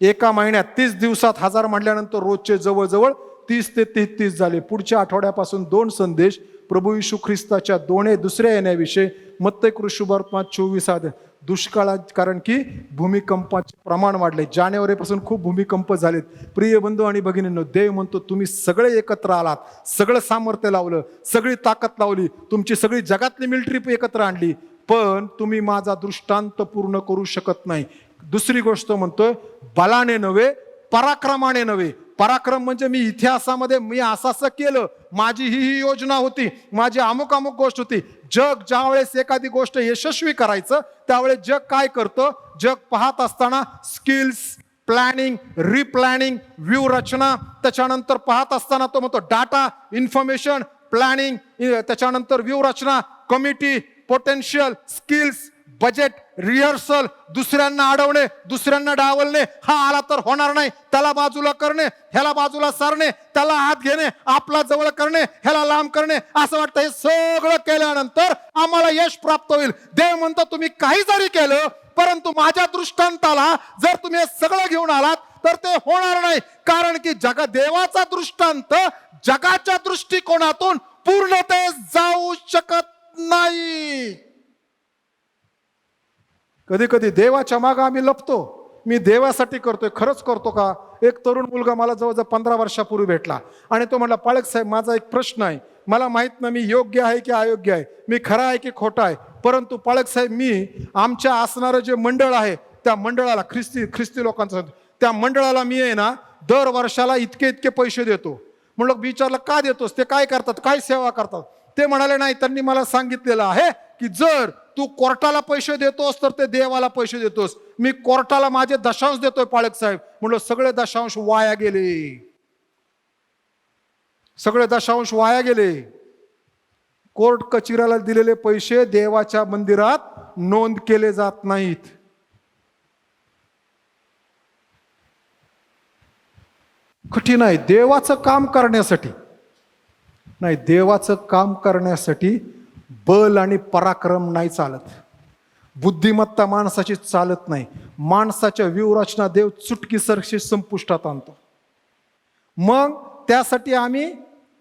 1 महिन्यात 30 दिवसात 1000 म्हटल्यानंतर रोजचे जवळजवळ 30 ते 33 झाले. पुढच्या आठवड्यापासून 2 संदेश प्रभू येशू ख्रिस्ताच्या दुसऱ्या येण्याविषयी. मत्ती सुसमाचार 24 दुष्काळात, कारण की भूमिकंपाचे प्रमाण वाढले. जानेवारीपासून खूप भूमिकंप झालेत. प्रिय बंधू आणि भगिनींनो, देव म्हणतो, तुम्ही सगळे एकत्र आलात, सगळं सामर्थ्य लावलं, सगळी ताकद लावली, तुमची सगळी जगातली मिलिटरी एकत्र आणली, पण तुम्ही माझा दृष्टांत पूर्ण करू शकत नाही. दुसरी गोष्ट म्हणतोय, बलाने नव्हे, पराक्रमाने नव्हे. पराक्रम म्हणजे मी इतिहासामध्ये मी असं केलं, माझी ही योजना होती, माझी अमुक गोष्ट होती. जग ज्यावेळेस एखादी गोष्ट यशस्वी करायचं त्यावेळेस जग काय करतं? जग पाहत असताना स्किल्स, प्लॅनिंग, रिप्लॅनिंग, व्यूहरचना, त्याच्यानंतर पाहत असताना तो म्हणतो डाटा, इन्फॉर्मेशन, प्लॅनिंग, त्याच्यानंतर व्यूहरचना, committee, potential, skills, budget, rehearsal, दुसऱ्यांना अडवणे, दुसऱ्यांना डावलणे, हा आला तर होणार नाही, त्याला बाजूला करणे, ह्याला बाजूला सारणे, त्याला हात घेणे, आपला जवळ करणे, ह्याला लांब करणे. असं वाटतं हे सगळं केल्यानंतर आम्हाला यश प्राप्त होईल. देव म्हणतो, तुम्ही काही जरी केलं परंतु माझ्या दृष्टांताला जर तुम्ही सगळं घेऊन आलात तर ते होणार नाही. कारण की देवाचा दृष्टांत जगाच्या दृष्टिकोनातून पूर्णतेस जाऊ शकत नाही. कधी कधी देवाच्या मागे आम्ही लपतो. मी देवासाठी करतोय, खरंच करतो का? एक तरुण मुलगा मला जवळजवळ 15 वर्षापूर्वी भेटला आणि तो म्हटला, पाळक साहेब, माझा एक प्रश्न आहे, मला माहित नाही मी योग्य आहे की अयोग्य आहे, मी खरा आहे की खोटा आहे, परंतु पाळक साहेब, मी आमच्या असणारं जे मंडळ आहे त्या मंडळाला, ख्रिस्ती लोकांचं, त्या मंडळाला मी आहे ना दर वर्षाला इतके पैसे देतो. म्हणलं, विचारलं का देतोस? ते काय करतात, काय सेवा करतात? ते म्हणाले, नाही, त्यांनी मला सांगितलेलं आहे की जर तू कोर्टाला पैसे देतोस तर ते देवाला पैसे देतोस. मी कोर्टाला माझे दशांश देतोय पाळक साहेब. म्हणलं, सगळे दशांश वाया गेले, सगळे दशांश वाया गेले. कोर्ट कचेरीला दिलेले पैसे देवाच्या मंदिरात नोंद केले जात नाहीत. कठीण आहे. देवाचं काम करण्यासाठी नाही, देवाचं काम करण्यासाठी बल आणि पराक्रम नाही चालत, बुद्धिमत्ता माणसाची चालत नाही. माणसाच्या व्यूहरचना देव चुटकीसरशी संपुष्टात आणतो. मग त्यासाठी आम्ही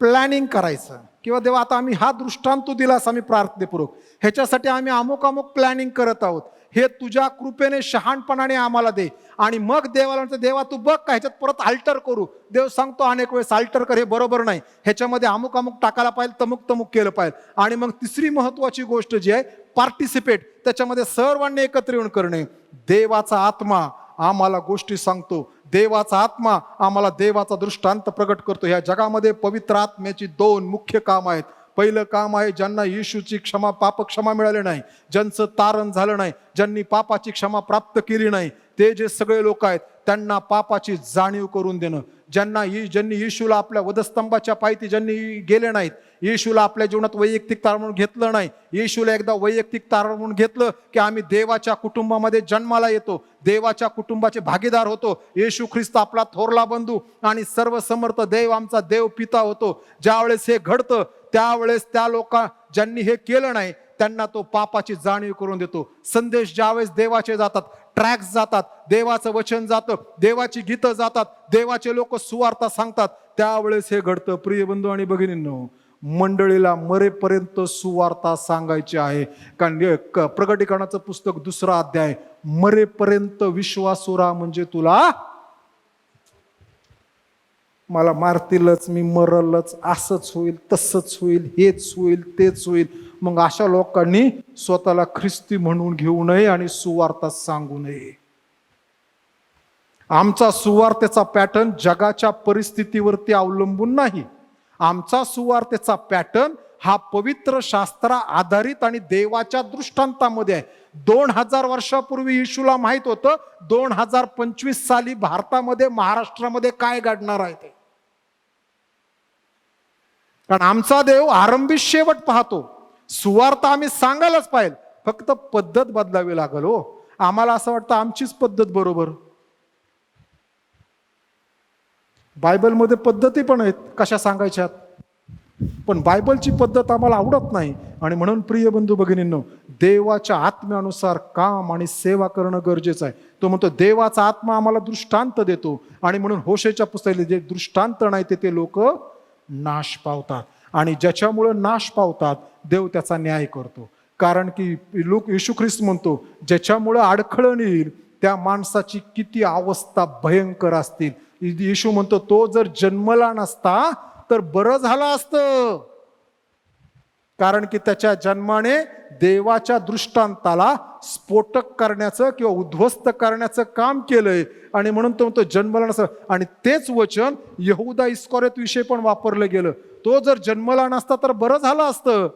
प्लॅनिंग करायचं, किंवा देवा आता आम्ही हा दृष्टांत तू दिलास आम्ही प्रार्थनेपूर्वक, ह्याच्यासाठी आम्ही अमुक अमुक प्लॅनिंग करत आहोत, हे तुझ्या कृपेने शहाणपणाने आम्हाला दे. आणि मग देवाला म्हणतो, देवा तू बघ का ह्याच्यात परत अल्टर करू. देव सांगतो अनेक वेळेस अल्टर कर, हे बरोबर नाही, ह्याच्यामध्ये अमुक अमुक टाकायला पाहिजे, तमुक तमुक केलं पाहिजे. आणि मग तिसरी महत्वाची गोष्ट जी आहे पार्टिसिपेट, त्याच्यामध्ये सर्वांनी एकत्र येऊन करणे. देवाचा आत्मा आम्हाला गोष्टी सांगतो, देवाचा आत्मा आम्हाला देवाचा दृष्टांत प्रगट करतो. ह्या जगामध्ये पवित्र आत्म्याची दोन मुख्य काम आहेत. पहिलं काम आहे ज्यांना येशूची क्षमा, पाप क्षमा मिळाले नाही, ज्यांचं तारण झालं नाही, ज्यांनी पापाची क्षमा प्राप्त केली नाही, ते जे सगळे लोक आहेत त्यांना पापाची जाणीव करून देणं. ज्यांनी येशूला आपल्या वधस्तंभाच्या पायथी ज्यांनी गेले नाहीत, येशूला आपल्या जीवनात वैयक्तिक तारण म्हणून घेतलं नाही, येशूला एकदा वैयक्तिक तारण म्हणून घेतलं की आम्ही देवाच्या कुटुंबामध्ये जन्माला येतो, देवाच्या कुटुंबाचे भागीदार होतो. येशू ख्रिस्त आपला थोरला बंधू आणि सर्वसमर्थ देव आमचा देव पिता होतो. ज्यावेळेस हे घडतं त्यावेळेस त्या ज्यांनी हे केलं नाही त्यांना तो पापाची जाणीव करून देतो. संदेश ज्यावेळेस देवाचे जातात, ट्रॅक्स जातात, देवाचं वचन जातं, देवाची गीतं जातात, देवाचे लोक सुवार्ता सांगतात, त्यावेळेस हे घडतं. प्रिय बंधू आणि भगिनींनो, मंडळीला मरेपर्यंत सुवार्ता सांगायची आहे. कारण प्रकटीकरणाचं पुस्तक 2 अध्याय, मरेपर्यंत विश्वासू राहा म्हणजे तुला मला मारतीलच, मी मरलच, असंच होईल, तसंच होईल, हेच होईल, तेच होईल. मग अशा लोकांनी स्वतःला ख्रिस्ती म्हणून घेऊ नये आणि सुवार्ता सांगू नये. आमचा सुवार्तेचा पॅटर्न जगाच्या परिस्थितीवरती अवलंबून नाही. आमचा सुवार्तेचा पॅटर्न हा पवित्र शास्त्रा आधारित आणि देवाच्या दृष्टांतामध्ये आहे. 2000 वर्षापूर्वी येशूला माहित होतं 2025 साली भारतामध्ये, महाराष्ट्रामध्ये काय घडणार आहे ते. कारण आमचा देव आरंभी शेवट पाहतो. सुवार्ता आम्ही सांगायलाच पाहिजे, फक्त पद्धत बदलावी लागेल. हो, आम्हाला असं वाटतं आमचीच पद्धत बरोबर. बायबलमध्ये पद्धती पण आहेत कशा सांगायच्यात, पण बायबलची पद्धत आम्हाला आवडत नाही. आणि म्हणून प्रिय बंधू भगिनींनो, देवाच्या आत्म्यानुसार काम आणि सेवा करणं गरजेचं आहे. तो म्हणतो देवाचा आत्मा आम्हाला दृष्टांत देतो, आणि म्हणून होशेच्या पुस्तकात जे दृष्टांत नाही ते लोक नाश पावतात. आणि ज्याच्यामुळं नाश पावतात देव त्याचा न्याय करतो. कारण की येशू ख्रिस्त म्हणतो ज्याच्यामुळं अडखळण येईल त्या माणसाची किती अवस्था भयंकर असतील. येशू म्हणतो तो जर जन्मला नसता तर बरं झालं असतं, कारण की त्याच्या जन्माने देवाच्या दृष्टांताला स्फोटक करण्याचं किंवा उद्ध्वस्त करण्याचं काम केलंय. आणि म्हणून तो म्हणतो जन्मला नसता. आणि तेच वचन यहूदा इस्करियोत विषयी पण वापरलं गेलं, तो जर जन्मला नसता तर बरं झालं असतं.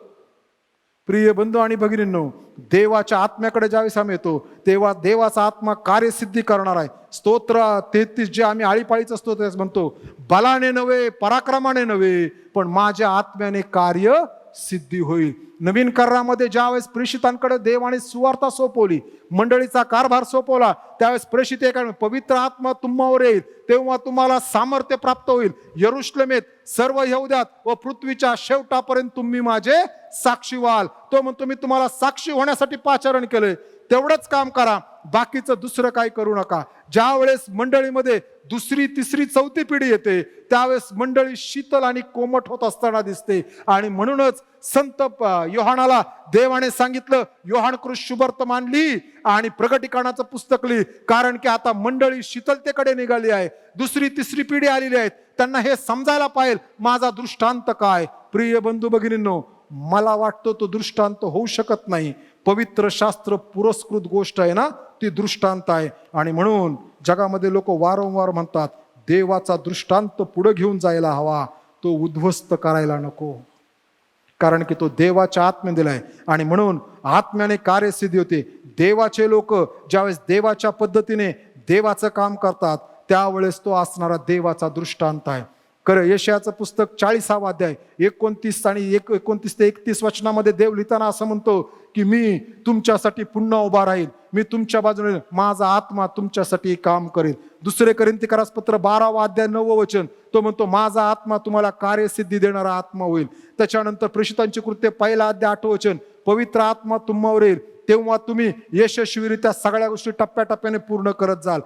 प्रिय बंधू आणि भगिनींनो, देवाच्या आत्म्याकडे ज्यावेळेस आम्ही येतो तेव्हा देवाचा आत्मा कार्यसिद्धी करणार आहे. स्तोत्र 33 जे आम्ही आळीपाळीचं स्तोत्र म्हणतो, बलाने नव्हे, पराक्रमाने नव्हे, पण माझ्या आत्म्याने कार्य सिद्धी होईल. नवीन करारामध्ये ज्यावेळेस प्रेषितांकडे देवाने सुवार्ता सोपवली, मंडळीचा कारभार सोपवला, त्यावेळेस प्रेषित एका पवित्र आत्मा तुम्हावर येईल, तेव्हा तुम्हाला सामर्थ्य प्राप्त होईल. यरुशलेमेत, सर्व यहूद्यात व पृथ्वीच्या शेवटापर्यंत तुम्ही माझे साक्षी व्हाल. तो म्हणतो मी तुम्हाला साक्षी होण्यासाठी पाचारण केलंय, तेवढंच काम करा, बाकीचं दुसरं काही करू नका. ज्या वेळेस मंडळीमध्ये 2री, 3री, 4थी पिढी येते त्यावेळेस मंडळी शीतल आणि कोमट होत असताना दिसते. आणि म्हणूनच संत योहानाला देवाने सांगितलं, योहान कृष्ण शुभवर्तमान लिही आणि प्रकटीकरणाचं पुस्तक लिही, कारण की आता मंडळी शीतलतेकडे निघाली आहे. 2री, 3री पिढी आलेली आहेत, त्यांना हे समजायला पाहिजे माझा दृष्टांत काय. प्रिय बंधू भगिनींनो, मला वाटतं तो दृष्टांत होऊ शकत नाही. पवित्र शास्त्र पुरस्कृत गोष्ट आहे ना, ती दृष्टांत आहे. आणि म्हणून जगामध्ये लोक वारंवार म्हणतात देवाचा दृष्टांत पुढे घेऊन जायला हवा, तो उद्ध्वस्त करायला नको, कारण की तो देवाच्या आत्म्याने दिलाय. आणि म्हणून आत्म्याने कार्यसिद्धी होते. देवाचे लोक ज्यावेळेस देवाच्या पद्धतीने देवाचं काम करतात त्यावेळेस तो असणारा देवाचा दृष्टांत आहे. खरं यशायाचं पुस्तक 40 अध्याय 29 आणि 29 ते 31 वचनामध्ये देव लिहिताना असं म्हणतो की मी तुमच्यासाठी पुन्हा उभा राहील, मी तुमच्या बाजूने माझा आत्मा तुमच्यासाठी काम करेल. 2 कोरिन्थीकरास पत्र 12 अध्याय 9 वचन, तो म्हणतो माझा आत्मा तुम्हाला कार्यसिद्धी देणारा आत्मा होईल. त्याच्यानंतर प्रेषितांची कृत्य 1 अध्याय 8 वचन, पवित्र आत्मा तुम्हावर येईल, तेव्हा तुम्ही यशस्वीरित्या सगळ्या गोष्टी टप्प्याटप्प्याने पूर्ण करत जाल.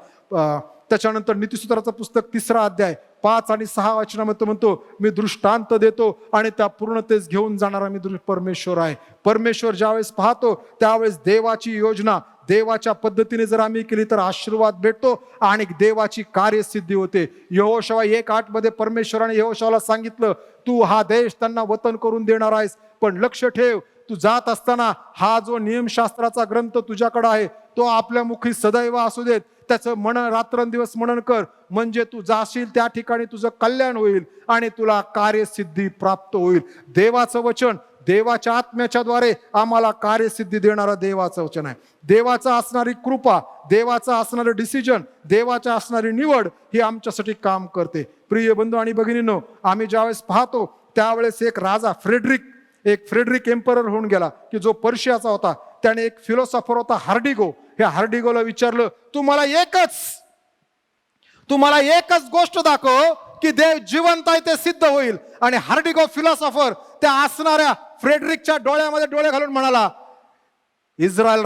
त्याच्यानंतर नीतिसूत्राचं पुस्तक 3 अध्याय 5 आणि 6 वचनामध्ये तो म्हणतो मी दृष्टांत देतो आणि त्या पूर्णतेस घेऊन जाणारा मी परमेश्वर आहे. परमेश्वर ज्यावेळेस पाहतो त्यावेळेस देवाची योजना देवाच्या पद्धतीने जर आम्ही केली तर आशीर्वाद भेटतो आणि देवाची कार्यसिद्धी होते. यहोशुआ 1:8 मध्ये परमेश्वराने यहोशुआला सांगितलं, तू हा देश त्यांना वतन करून देणार आहेस, पण लक्ष ठेव, तू जात असताना हा जो नियमशास्त्राचा ग्रंथ तुझ्याकडे आहे तो आपल्या मुखी सदैव असू देत, त्याचं रात्रंदिवस मनन कर, म्हणजे तू जाशील त्या ठिकाणी तुझं कल्याण होईल आणि तुला कार्यसिद्धी प्राप्त होईल. देवाचं वचन देवाच्या आत्म्याच्या द्वारे आम्हाला कार्यसिद्धी देणारा देवाचं वचन आहे. देवाचं असणारी कृपा, देवाचं असणारं डिसिजन, देवाच्या असणारी निवड ही आमच्यासाठी काम करते. प्रिय बंधू आणि भगिनींनो, आम्ही ज्यावेळेस पाहतो त्यावेळेस एक राजा फ्रेडरिक एम्परर होऊन गेला की जो पर्शियाचा होता. त्याने एक फिलॉसॉफर होता हार्डिगो. ह्या हार्डिगोला विचारलं, तू मला एकच गोष्ट दाखव की देव जिवंत आहे ते सिद्ध होईल. आणि हार्डिगो फिलॉसॉफर त्या असणाऱ्या फ्रेडरिकच्या डोळ्यामध्ये डोळे घालून म्हणाला, इस्रायल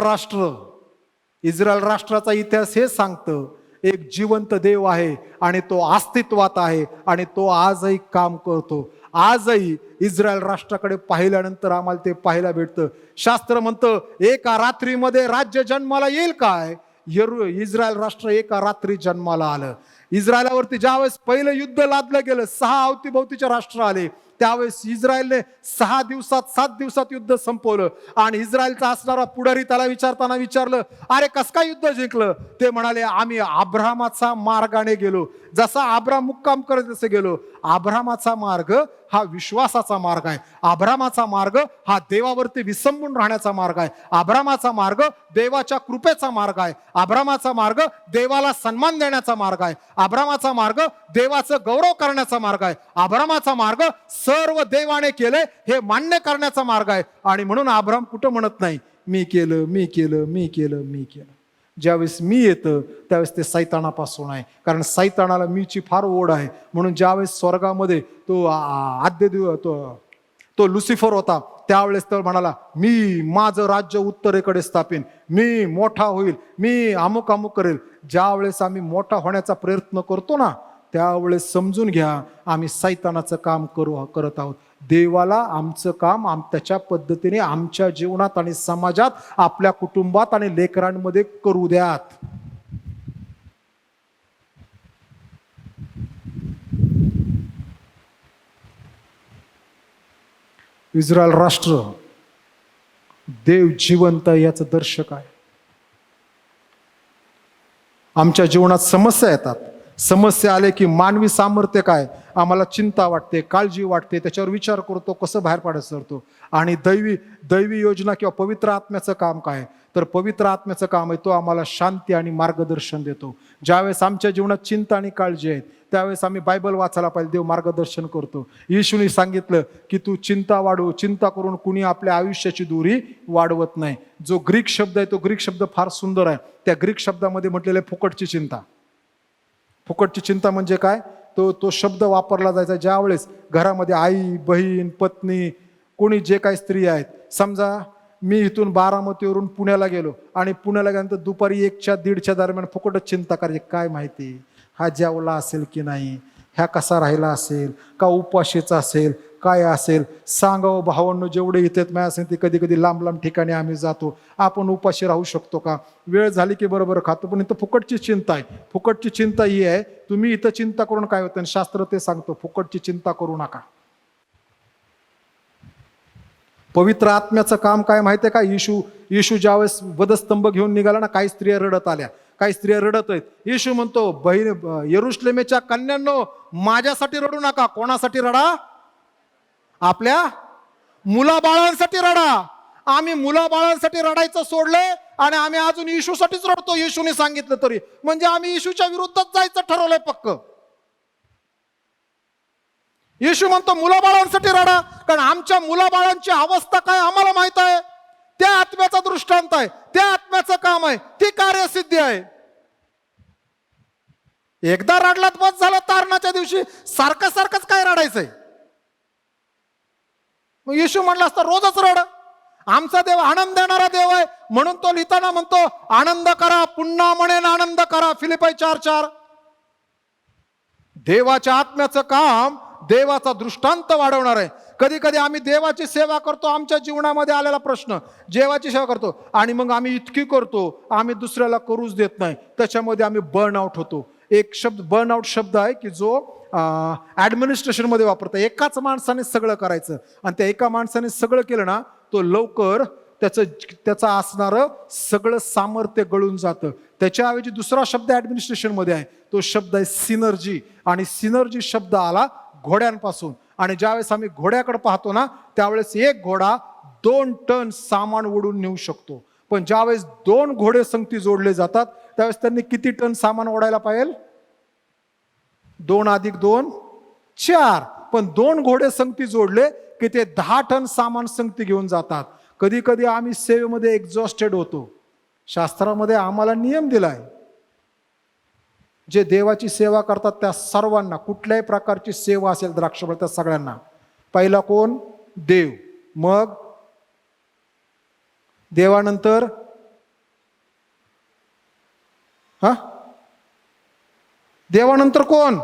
राष्ट्राचा इतिहास हे सांगतं, एक जिवंत देव आहे आणि तो अस्तित्वात आहे आणि तो आजही काम करतो. आजही इस्रायल राष्ट्राकडे पाहिल्यानंतर आम्हाला ते पाहायला भेटतं. शास्त्र म्हणतं एका रात्रीमध्ये राज्य जन्माला येईल काय? इस्रायल राष्ट्र एका रात्री जन्माला आलं. इस्रायलावरती ज्यावेळेस पहिलं युद्ध लादलं गेलं, 6 अवतीभोवतीचे राष्ट्र आले, त्यावेळेस इस्रायलने 7 दिवसात युद्ध संपवलं. आणि इस्रायलचा असणारा पुढारी त्याला विचारलं, अरे कस काय युद्ध जिंकलं? ते म्हणाले, आम्ही अब्रामाचा मार्गाने गेलो. जसा अब्राम मुक्काम करत तसे गेलो. अब्रामाचा मार्ग हा विश्वासाचा मार्ग आहे. अब्रामाचा मार्ग हा देवावरती विसंबून राहण्याचा मार्ग आहे. अब्रामाचा मार्ग देवाच्या कृपेचा मार्ग आहे. अब्रामाचा मार्ग देवाला सन्मान देण्याचा मार्ग आहे. अब्रामाचा मार्ग देवाचं गौरव करण्याचा मार्ग आहे. अब्रामाचा मार्ग सर्व देवाने केले हे मान्य करण्याचा मार्ग आहे. आणि म्हणून अब्राम कुठं म्हणत नाही मी केलं. ज्यावेळेस मी येतं त्यावेळेस ते सैतानापासून आहे, कारण सैतानाला मीची फार ओढ आहे. म्हणून ज्यावेळेस स्वर्गामध्ये तो लुसिफर होता त्यावेळेस तो म्हणाला, मी माझं राज्य उत्तरेकडे स्थापिन, मी मोठा होईल, मी अमुक करेल. ज्यावेळेस आम्ही मोठा होण्याचा प्रयत्न करतो ना त्यावेळेस समजून घ्या आम्ही सैतानाचं काम करत आहोत. देवाला आमचं काम त्याच्या पद्धतीने आमच्या जीवनात आणि समाजात, आपल्या कुटुंबात आणि लेकरांमध्ये करू द्यात. इस्रायल राष्ट्र देव जिवंत याचं दर्शक आहे. आमच्या जीवनात समस्या येतात. समस्या आले की मानवी सामर्थ्य काय, आम्हाला चिंता वाटते, काळजी वाटते, त्याच्यावर विचार करतो कसं बाहेर पाडायचं करतो. आणि दैवी योजना किंवा पवित्र आत्म्याचं काम काय, तर पवित्र आत्म्याचं काम आहे तो आम्हाला शांती आणि मार्गदर्शन देतो. ज्यावेळेस आमच्या जीवनात चिंता आणि काळजी आहे त्यावेळेस आम्ही बायबल वाचायला पाहिजे, देव मार्गदर्शन करतो. येशूने सांगितलं की तू चिंता करून कुणी आपल्या आयुष्याची दूरी वाढवत नाही. जो ग्रीक शब्द आहे तो ग्रीक शब्द फार सुंदर आहे. त्या ग्रीक शब्दामध्ये म्हटलेलं आहे फुकटची चिंता. फुकटची चिंता म्हणजे काय, तो शब्द वापरला जायचा ज्यावेळेस घरामध्ये आई, बहीण, पत्नी, कोणी जे काही स्त्री आहेत. समजा मी इथून बारामतीवरून पुण्याला गेलो आणि पुण्याला गेल्यानंतर दुपारी 1-1:30 दरम्यान फुकटच चिंता करायची, काय माहिती हा जेवला असेल की नाही, ह्या कसा राहिला असेल, का उपाशीचा असेल, काय असेल. सांगावं भावांनो, जेवढे इथे माया असेल ते कधी कधी लांब ठिकाणी आम्ही जातो. आपण उपाशी राहू शकतो का? वेळ झाली की बरोबर खातो. पण इथं फुकटची चिंता आहे. फुकटची चिंता ही आहे, तुम्ही इथं चिंता करून काय होतं, शास्त्र ते सांगतो फुकटची चिंता करू नका. पवित्र आत्म्याचं काम काय माहितीये का? येशू ज्यावेळेस वधस्तंभ घेऊन निघाला ना, काही स्त्रिया रडत आल्या, काही स्त्रिया रडत आहेत. येशू म्हणतो, बहीण यरुशलेमेच्या कन्यांनो माझ्यासाठी रडू नका. कोणासाठी रडा? आपल्या मुलाबाळांसाठी रडा. आम्ही मुलाबाळांसाठी रडायचं सोडले आणि आम्ही अजून येशूसाठीच रडतो. येशूने सांगितलं तरी, म्हणजे आम्ही येशूच्या विरुद्धच जायचं ठरवलंय पक्क. येशू म्हणतो मुलाबाळांसाठी रडा, कारण आमच्या मुलाबाळांची अवस्था काय आम्हाला माहित आहे. त्या आत्म्याचा दृष्टांत आहे, त्या आत्म्याचं काम आहे, ती कार्यसिद्धी आहे. एकदा रडलात बस झालं. तारणाच्या दिवशी सारखं सारखंच काय रडायचंय? मग येशू म्हणला असता रोजच रड. आमचा देव आनंद देणारा देव आहे, म्हणून तो लिहिताना म्हणतो आनंद करा, पुन्हा म्हणेन आनंद करा. फिलिपी 4:4. देवाच्या आत्म्याचं काम देवाचा दृष्टांत वाढवणार आहे. कधी कधी आम्ही देवाची सेवा करतो, आमच्या जीवनामध्ये आलेला प्रश्न, देवाची सेवा करतो आणि मग आम्ही इतकी करतो, आम्ही दुसऱ्याला करूच देत नाही, त्याच्यामध्ये आम्ही बर्नआउट होतो. एक शब्द बर्नआउट शब्द आहे की जो ऍडमिनिस्ट्रेशन मध्ये वापरतात. एकाच माणसाने सगळं करायचं आणि त्या एका माणसाने सगळं केलं ना, तो लवकर त्याचं असणारं सगळं सामर्थ्य गळून जातं. त्याच्याऐवजी दुसरा शब्द ऍडमिनिस्ट्रेशन मध्ये आहे, तो शब्द आहे सिनर्जी. आणि सिनर्जी शब्द आला घोड्यांपासून. आणि ज्यावेळेस आम्ही घोड्याकडे पाहतो ना, त्यावेळेस एक घोडा 2 टन सामान ओढून नेऊ शकतो. पण ज्यावेळेस 2 घोडे संगती जोडले जातात, त्यावेळेस त्यांनी किती टन सामान ओढायला पाहिजे? 2 + 2 4. पण 2 घोडे संगती जोडले की ते 10 टन सामान संगती घेऊन जातात. कधी कधी आम्ही सेवेमध्ये एक्झॉस्टेड होतो. शास्त्रामध्ये आम्हाला नियम दिलाय, जे देवाची सेवा करतात त्या सर्वांना, कुठल्याही प्रकारची सेवा असेल द्राक्षबाग, त्या सगळ्यांना पहिला कोण? देव. मग देवानंतर देवानंतर कोण?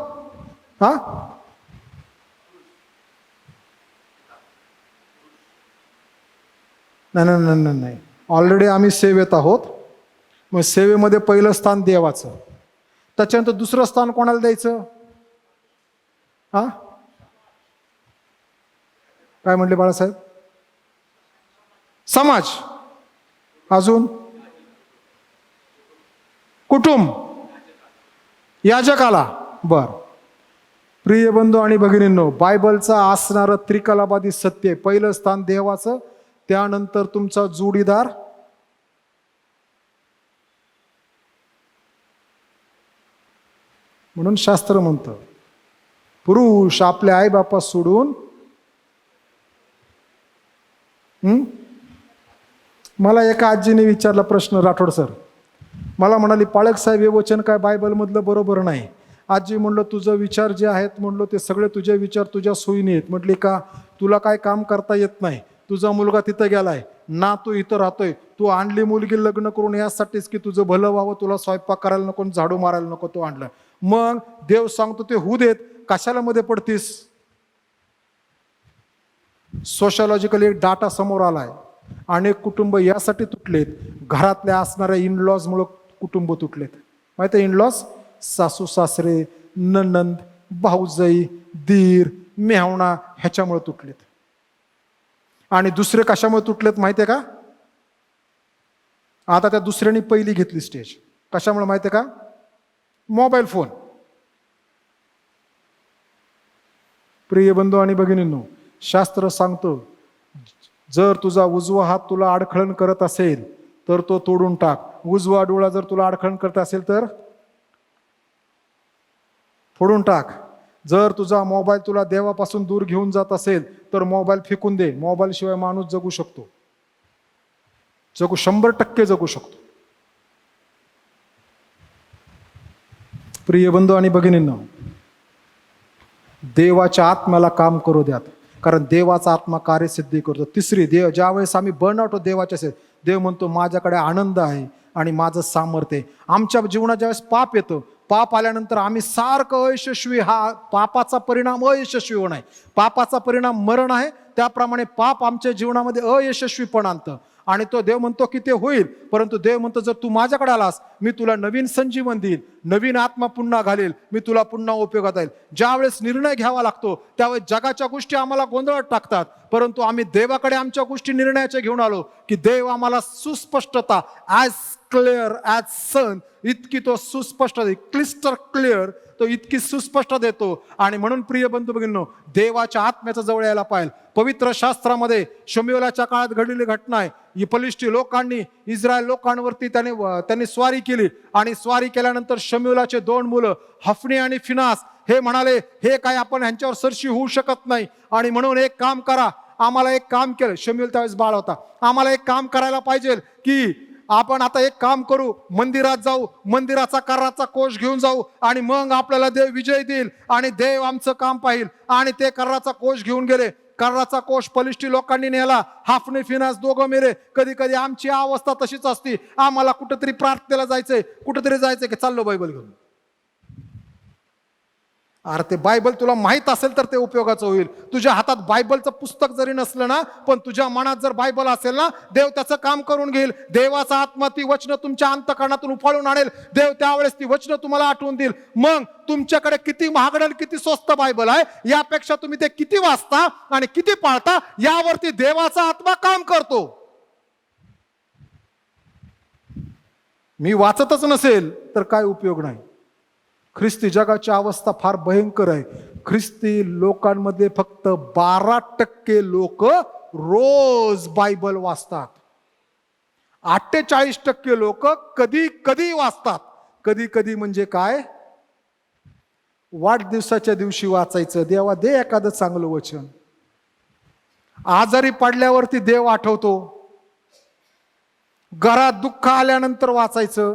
नाही, ऑलरेडी आम्ही सेवेत आहोत. मग सेवेमध्ये पहिलं स्थान देवाचं, त्याच्यानंतर दुसरं स्थान कोणाला द्यायचं? काय म्हणले बाळासाहेब? समाज. अजून कुटुंब, याजकाला. बर. प्रिय बंधू आणि भगिनींनो, बायबलचा असणारं त्रिकलाबादी सत्य, पहिलं स्थान देवाचं, त्यानंतर तुमचा जोडीदार, म्हणून शास्त्र म्हणतं पुरुष आपल्या आईबापा सोडून. मला एका आजीने विचारला प्रश्न, राठोड सर, मला म्हणाली पाळक साहेब हे वचन काय बायबलमधलं बरोबर नाही. आजी म्हणलं तुझं विचार जे आहेत म्हणलं ते सगळे तुझे विचार तुझ्या सोयीने आहेत. म्हटली का? तुला काय काम करता येत नाही, तुझा मुलगा तिथं गेलाय ना, तू इथं राहतोय, तू आणली मुलगी लग्न करून यासाठीच की तुझं भलं व्हावं, तुला स्वयंपाक करायला नको, झाडू मारायला नको, तो आणलं. मग देव सांगतो ते होऊ देत, कशाला मध्ये पडतीस? सोशॉलॉजिकली एक डाटा समोर आलाय, अनेक कुटुंब यासाठी तुटलेत, घरातल्या असणाऱ्या इनलॉज मुळे कुटुंब तुटलेत. माहिती आहे? इनलॉज, सासू सासरे, ननंद, भाऊजाई, दीर, मेहणा, ह्याच्यामुळे तुटलेत. आणि दुसरे कशामुळे तुटलेत माहितीये का? आता त्या दुसऱ्याने पहिली घेतली स्टेज. कशामुळे माहितीये का? Mobile phone. प्रिय बंधू आणि भगिनींनो, शास्त्र सांगतं जर तुझा उजवा हात तुला अडखळण करत असेल तर तो तोडून टाक. उजवा डोळा जर तुला अडखळण करत असेल तर फोडून टाक. जर तुझा मोबाईल तुला देवापासून दूर घेऊन जात असेल तर मोबाईल फेकून दे. मोबाईल शिवाय माणूस जगू शकतो, 100% जगू शकतो. प्रिय बंधू आणि भगिनींनो, देवाच्या आत्म्याला काम करू द्यात, कारण देवाचा आत्मा कार्यसिद्धी करतो. तिसरी, देव ज्यावेळेस आम्ही बर्नआउट होतो देवाच्या सेवेत, देव म्हणतो माझ्याकडे आनंद आहे आणि माझं सामर्थ्य आहे. आमच्या जीवनात ज्यावेळेस पाप येतं, पाप आल्यानंतर आम्ही सारखं अयशस्वी, हा पापाचा परिणाम अयशस्वी होणं आहे, पापाचा परिणाम मरण आहे. त्याप्रमाणे पाप आमच्या जीवनामध्ये अयशस्वीपण आणतं आणि तो देव म्हणतो की ते होईल. परंतु देव म्हणतो जर तू माझ्याकडे आलास, मी तुला नवीन संजीवन देईल, नवीन आत्मा पुन्हा घालेल, मी तुला पुन्हा उपयोगात येईल. ज्यावेळेस निर्णय घ्यावा लागतो त्यावेळेस जगाच्या गोष्टी आम्हाला गोंधळात टाकतात, परंतु आम्ही देवाकडे आमच्या गोष्टी निर्णयाच्या घेऊन आलो की देव आम्हाला सुस्पष्टता, ॲज क्लिअर ॲज सन, इतकी तो सुस्पष्ट, क्लिस्टर क्लिअर, तो इतकी सुस्पष्ट देतो. आणि म्हणून प्रिय बंधू भगिनींनो, देवाच्या आत्म्याच्या जवळ यायला पाहिजे. पवित्र शास्त्रामध्ये शमूएलाच्या काळात घडलेली घटना आहे. फलिष्टी लोकांनी इस्रायल लोकांवरती त्यांनी स्वारी केली आणि स्वारी केल्यानंतर शमूएलाचे 2 मुलं हफनी आणि फिनास हे म्हणाले हे काय आपण ह्यांच्यावर सरशी होऊ शकत नाही आणि म्हणून एक काम करा, आम्हाला एक काम केलं. शमूएल त्यावेळेस बाळ होता. आम्हाला एक काम करायला पाहिजे की आपण आता एक काम करू, मंदिरात जाऊ, मंदिराचा कराचा कोष घेऊन जाऊ आणि मग आपल्याला देव विजय देईल आणि देव आमचं काम पाहिल. आणि ते कराचा कोष घेऊन गेले. कराचा कोष पलिष्ठी लोकांनी नेला. हाफणे फिनास दोघं मेले. कधी कधी आमची अवस्था तशीच असते. आम्हाला कुठेतरी प्रार्थनेला जायचंय, कुठेतरी जायचंय की चाललो बायबल घेऊन. अरे ते बायबल तुला माहित असेल तर ते उपयोगाचं होईल. तुझ्या हातात बायबलचं पुस्तक जरी नसलं ना, पण तुझ्या मनात जर बायबल असेल ना, देव त्याचं काम करून घेईल. देवाचा आत्मा ती वचनं तुमच्या अंतःकरणातून उफाळून आणेल. देव त्यावेळेस ती वचनं तुम्हाला आठवून देईल. मग तुमच्याकडे किती महागड आणि किती स्वस्त बायबल आहे, यापेक्षा तुम्ही ते किती वाचता आणि किती पाळता यावरती देवाचा आत्मा काम करतो. मी वाचतच नसेल तर काय उपयोग नाही. ख्रिस्ती जगाची अवस्था फार भयंकर आहे. ख्रिस्ती लोकांमध्ये फक्त 12% लोक रोज बायबल वाचतात. 48% लोक कधी कधी वाचतात. कधी कधी म्हणजे काय, वाढदिवसाच्या दिवशी वाचायचं, देवा दे एखादं चांगलं वचन. आजारी पडल्यावरती देव आठवतो. घरात दुःख आल्यानंतर वाचायचं.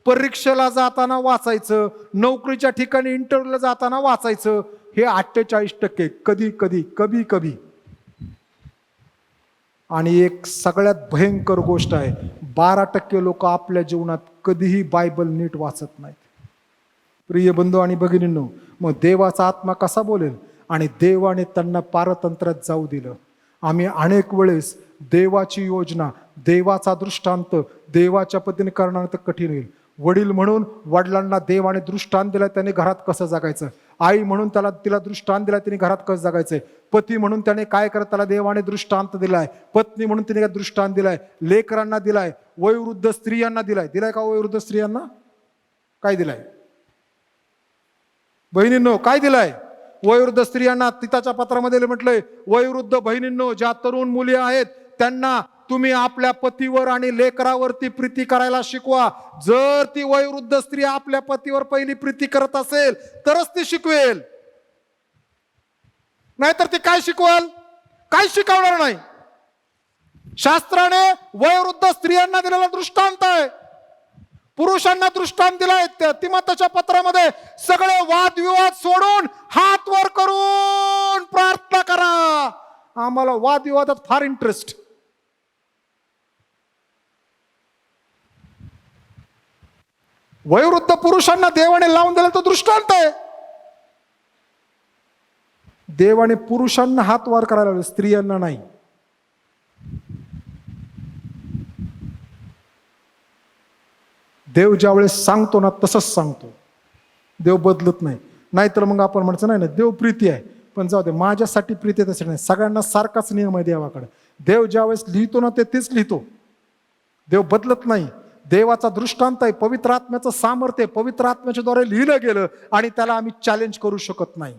परीक्षेला जाताना वाचायचं. नोकरीच्या ठिकाणी इंटरव्ह्यूला जाताना वाचायचं. हे 48% कधी कधी कभी कभी. आणि एक सगळ्यात भयंकर गोष्ट आहे, 12% लोक आपल्या जीवनात कधीही बायबल नीट वाचत नाहीत. प्रिय बंधू आणि भगिनींनो, मग देवाचा आत्मा कसा बोलेल? आणि देवाने त्यांना पारतंत्र्यात जाऊ दिलं. आम्ही अनेक वेळेस देवाची योजना, देवाचा दृष्टांत देवाच्या पद्धतीने करणार तर कठीण होईल. वडील म्हणून वडिलांना देवाने दृष्टांत दिला, त्याने घरात कसं जगायचं. आई म्हणून तिला दृष्टांत दिला, तिने घरात कसं जगायचंय. पती म्हणून त्याने काय करत, त्याला देवाने दृष्टांत दिलाय. पत्नी म्हणून तिने दृष्टांत दिलाय. लेकरांना दिलाय. वयोवृद्ध स्त्रियांना दिलाय का? वयोवृद्ध स्त्रियांना काय दिलाय? बहिणींनो काय दिलाय? वयोवृद्ध स्त्रियांना तिताच्या पत्रामध्ये म्हटलंय, वयोवृद्ध बहिणींनो, ज्या तरुण मुली आहेत त्यांना तुम्ही आपल्या पतीवर आणि लेकरावरती प्रीती करायला शिकवा. जर ती वयोवृद्ध स्त्री आपल्या पतीवर पहिली प्रीती करत असेल तरच ती शिकवेल, नाहीतर ती काय शिकवल? काय शिकवणार नाही. शास्त्राने वयोवृद्ध स्त्रियांना दिलेला दृष्टांत आहे. पुरुषांना दृष्टांत दिलाय तिमोथेच्या पत्रामध्ये, सगळे वादविवाद सोडून हात वर करून प्रार्थना करा. आम्हाला वादविवादात फार इंटरेस्ट. वयोवृद्ध पुरुषांना देवाने लावून दिलं तो दृष्टांत आहे. देवाने पुरुषांना हात वर करायला लावले, स्त्रियांना नाही. देव ज्या वेळेस सांगतो ना तसंच सांगतो. देव बदलत नाही. नाहीतर मग आपण म्हणतो नाही ना देव प्रीती आहे, पण जाऊ दे माझ्यासाठी प्रीती आहे तसं नाही. सगळ्यांना सारखाच नियम आहे देवाकडे. देव ज्या वेळेस लिहितो ना ते तेच लिहितो. देव बदलत नाही. देवाचा दृष्टांत आहे, पवित्र आत्म्याचं सामर्थ्य पवित्र आत्म्याच्या द्वारे लिहिलं गेलं आणि त्याला आम्ही चॅलेंज करू शकत नाही.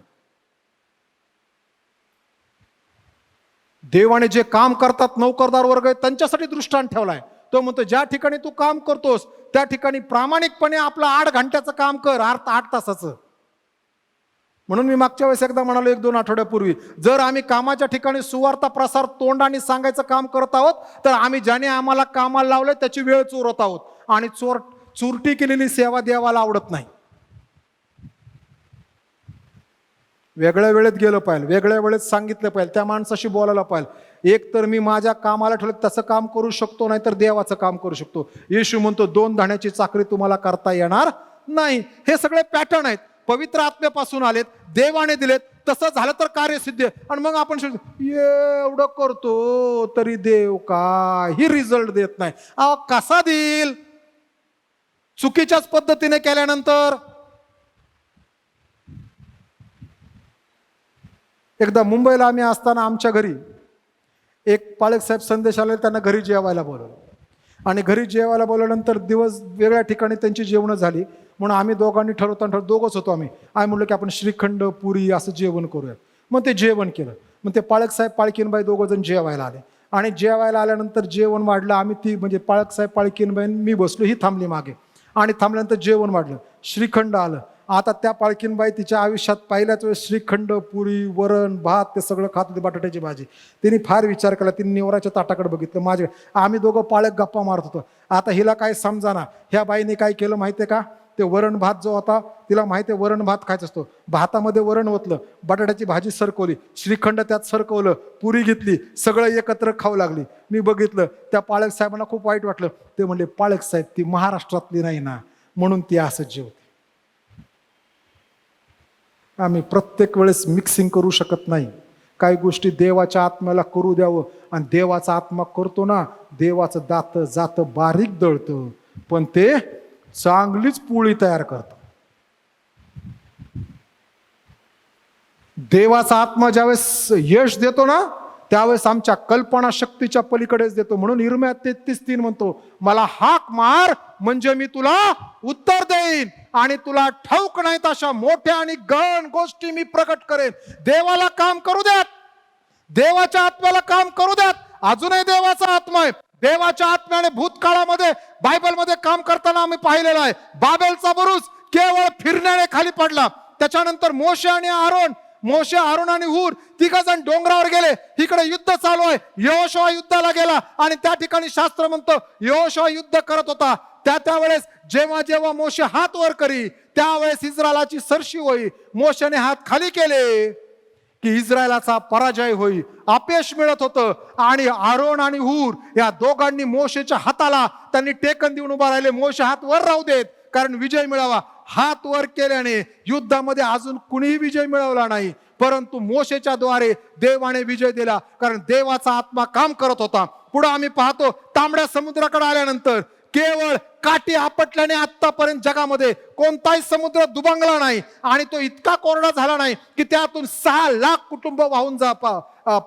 देवाने जे काम करतात नोकरदार वर्ग आहे त्यांच्यासाठी दृष्टांत ठेवलाय. तो म्हणतो ज्या ठिकाणी तू काम करतोस त्या ठिकाणी प्रामाणिकपणे आपलं 8 घंट्याचं काम कर, 8 तासाचं. म्हणून मी मागच्या वेळेस एकदा म्हणालो 1-2 आठवड्यापूर्वी, जर आम्ही कामाच्या ठिकाणी सुवार्ता प्रसार तोंडाने सांगायचं काम करत आहोत तर आम्ही ज्याने आम्हाला कामाला लावलंय त्याची वेळ चोरत आहोत. आणि चुरटी केलेली सेवा देवाला आवडत नाही. वेगळ्या वेळेत गेलं पाहिजे, वेगळ्या वेळेत सांगितलं पाहिजे, त्या माणसाशी बोलायला पाहिजे. एक तर मी माझ्या कामाला ठेवलं तसं काम करू शकतो, नाही तर देवाचं काम करू शकतो. येशू म्हणतो 2 धान्याची चाकरी तुम्हाला करता येणार नाही. हे सगळे पॅटर्न आहेत, पवित्र आत्म्यापासून आलेत, देवाने दिलेत. तसं झालं तर कार्यसिद्धी. आणि मग आपण एवढं करतो तरी देव काही रिझल्ट देत नाही. अहो कसा देईल? चुकीच्याच पद्धतीने केल्यानंतर. एकदा मुंबईला आम्ही असताना आमच्या घरी एक पाळक साहेब संदेश आले, त्यांना घरी जेवायला बोलवलं. आणि घरी जेवायला बोलवल्यानंतर दिवस वेगळ्या ठिकाणी त्यांची जेवणं झाली. म्हणून आम्ही दोघांनी ठरवताना दोघंच होतो आम्ही म्हणलं की आपण श्रीखंड पुरी असं जेवण करूया. मग ते जेवण केलं. मग ते पाळक साहेब पाळकीनबाई दोघं जण जेवायला आले. आणि जेवायला आल्यानंतर जेवण वाढलं. आम्ही म्हणजे पाळक साहेब पाळकीनबाई मी बसलो, ही थांबली मागे. आणि थांबल्यानंतर जेवण वाढलं, श्रीखंड आलं. आता त्या पालखीनबाई तिच्या आयुष्यात पहिल्याच वेळेस श्रीखंड, पुरी, वरण, भात ते सगळं खात होते, बटाट्याची भाजी. तिने फार विचार केला. तिने नेवराच्या ताटाकडे बघितलं. माझे आम्ही दोघं पाळत गप्पा मारत होतो. आता हिला काय समजाना. ह्या बाईने काय केलं माहिती आहे का, ते वरण भात जो होता, तिला माहिती आहे वरण भात खायचा असतो, भातामध्ये वरण ओतलं, बटाट्याची भाजी सरकवली, श्रीखंड त्यात सरकवलं, पुरी घेतली, सगळं एकत्र खाऊ लागली. मी बघितलं. त्या पाळक साहेबांना खूप वाईट वाटलं. ते म्हणले, पाळक साहेब ती महाराष्ट्रातली नाही ना, म्हणून ती असं जेवते. आम्ही प्रत्येक वेळेस मिक्सिंग करू शकत नाही. काही गोष्टी देवाच्या आत्म्याला करू द्यावं. आणि देवाचा आत्मा करतो ना, देवाचं दात जातं बारीक दळतं, पण ते चांगलीच पोळी तयार करतं. देवाचा आत्मा ज्यावेळेस यश देतो ना, त्यावेळेस आमच्या कल्पना शक्तीच्या पलीकडेच देतो. म्हणून इर्म्या 33:3 म्हणतो, मला हाक मार म्हणजे मी तुला उत्तर देईन आणि तुला ठाऊक नाहीत अशा मोठ्या आणि गहन गोष्टी मी प्रकट करेन. देवाला काम करू द्यात, देवाच्या आत्म्याला काम करू द्यात. अजूनही देवाचा आत्मा आहे. देवाच्या आत्म्याने भूतकाळामध्ये बायबलमध्ये काम करताना आम्ही पाहिलेलं आहे. बाबेलचा बुरुज केवळ फिरण्याने खाली पडला. त्याच्यानंतर मोशे आरोन आणि हूर तिघ जण डोंगरावर गेले. इकडे युद्ध चालू आहे. यहोशुआ युद्धाला गेला आणि त्या ठिकाणी शास्त्र म्हणतं यहोशुआ युद्ध करत होता. त्यावेळेस जेव्हा जेव्हा मोशे हात वर करी, त्यावेळेस इस्रायलाची सरशी होई. मोशेने हात खाली केले की इस्रायलाचा पराजय होई, अपयश मिळत होतं. आणि आरोन आणि हूर या दोघांनी मोशेच्या हाताला त्यांनी टेकन देऊन उभा राहिले. मोशे हात वर राहू देत, कारण विजय मिळावा. हात वर केल्याने युद्धामध्ये अजून कुणीही विजय मिळवला नाही, परंतु मोशेच्या द्वारे देवाने विजय दिला, कारण देवाचा आत्मा काम करत होता. पुढे आम्ही पाहतो, तांबड्या समुद्राकडे आल्यानंतर केवळ काठी आपटल्याने आतापर्यंत जगामध्ये कोणताही समुद्र दुबंगला नाही आणि तो इतका कोरडा झाला नाही की त्यातून 6 लाख कुटुंब वाहून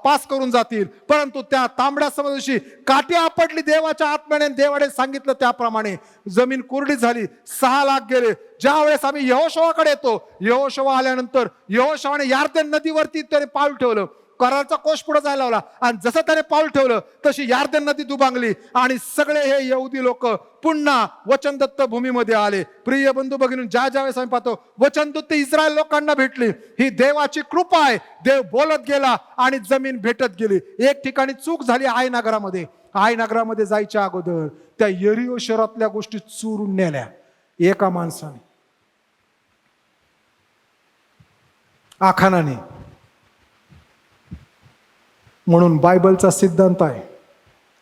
पास करून जातील. परंतु त्या तांबड्या समुद्राची काठी आपटली देवाच्या आत्म्याने. देवाने सांगितलं त्याप्रमाणे जमीन कोरडी झाली, 6 लाख गेले. ज्या वेळेस आम्ही यहोशुआकडे येतो, यहोशुआ आल्यानंतर यहोशुआने यार्देन नदीवरती त्याने पाऊल ठेवलं. करारचा कोस पुढे जायला लावला आणि जसं त्याने पाऊल ठेवलं तशी यार्देन नदी दुबांगली आणि सगळे हे यहुदी लोक पुन्हा वचनदत्त भूमीमध्ये आले. प्रिय बंधू भगिनी, ज्या वेळेस आम्ही पाहतो वचनदत्त इस्रायल लोकांना भेटली, ही देवाची कृपा आहे. देव बोलत गेला आणि जमीन भेटत गेली. एक ठिकाणी चूक झाली आय नगरामध्ये जायच्या अगोदर त्या यरीहो शहरातल्या गोष्टी चोरून नेल्या एका माणसाने, आखानाने. म्हणून बायबलचा सिद्धांत आहे,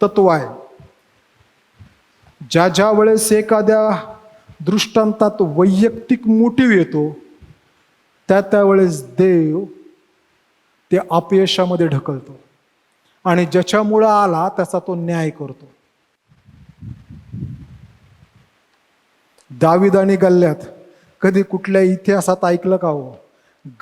तत्व आहे, ज्या वेळेस एखाद्या दृष्टांतात वैयक्तिक मोटिव्ह येतो, त्यावेळेस देव ते अपयशामध्ये ढकलतो आणि ज्याच्यामुळं आला त्याचा तो न्याय करतो. दावीद आणि गल्ल्यात कधी कुठल्या इतिहासात ऐकलं का हो?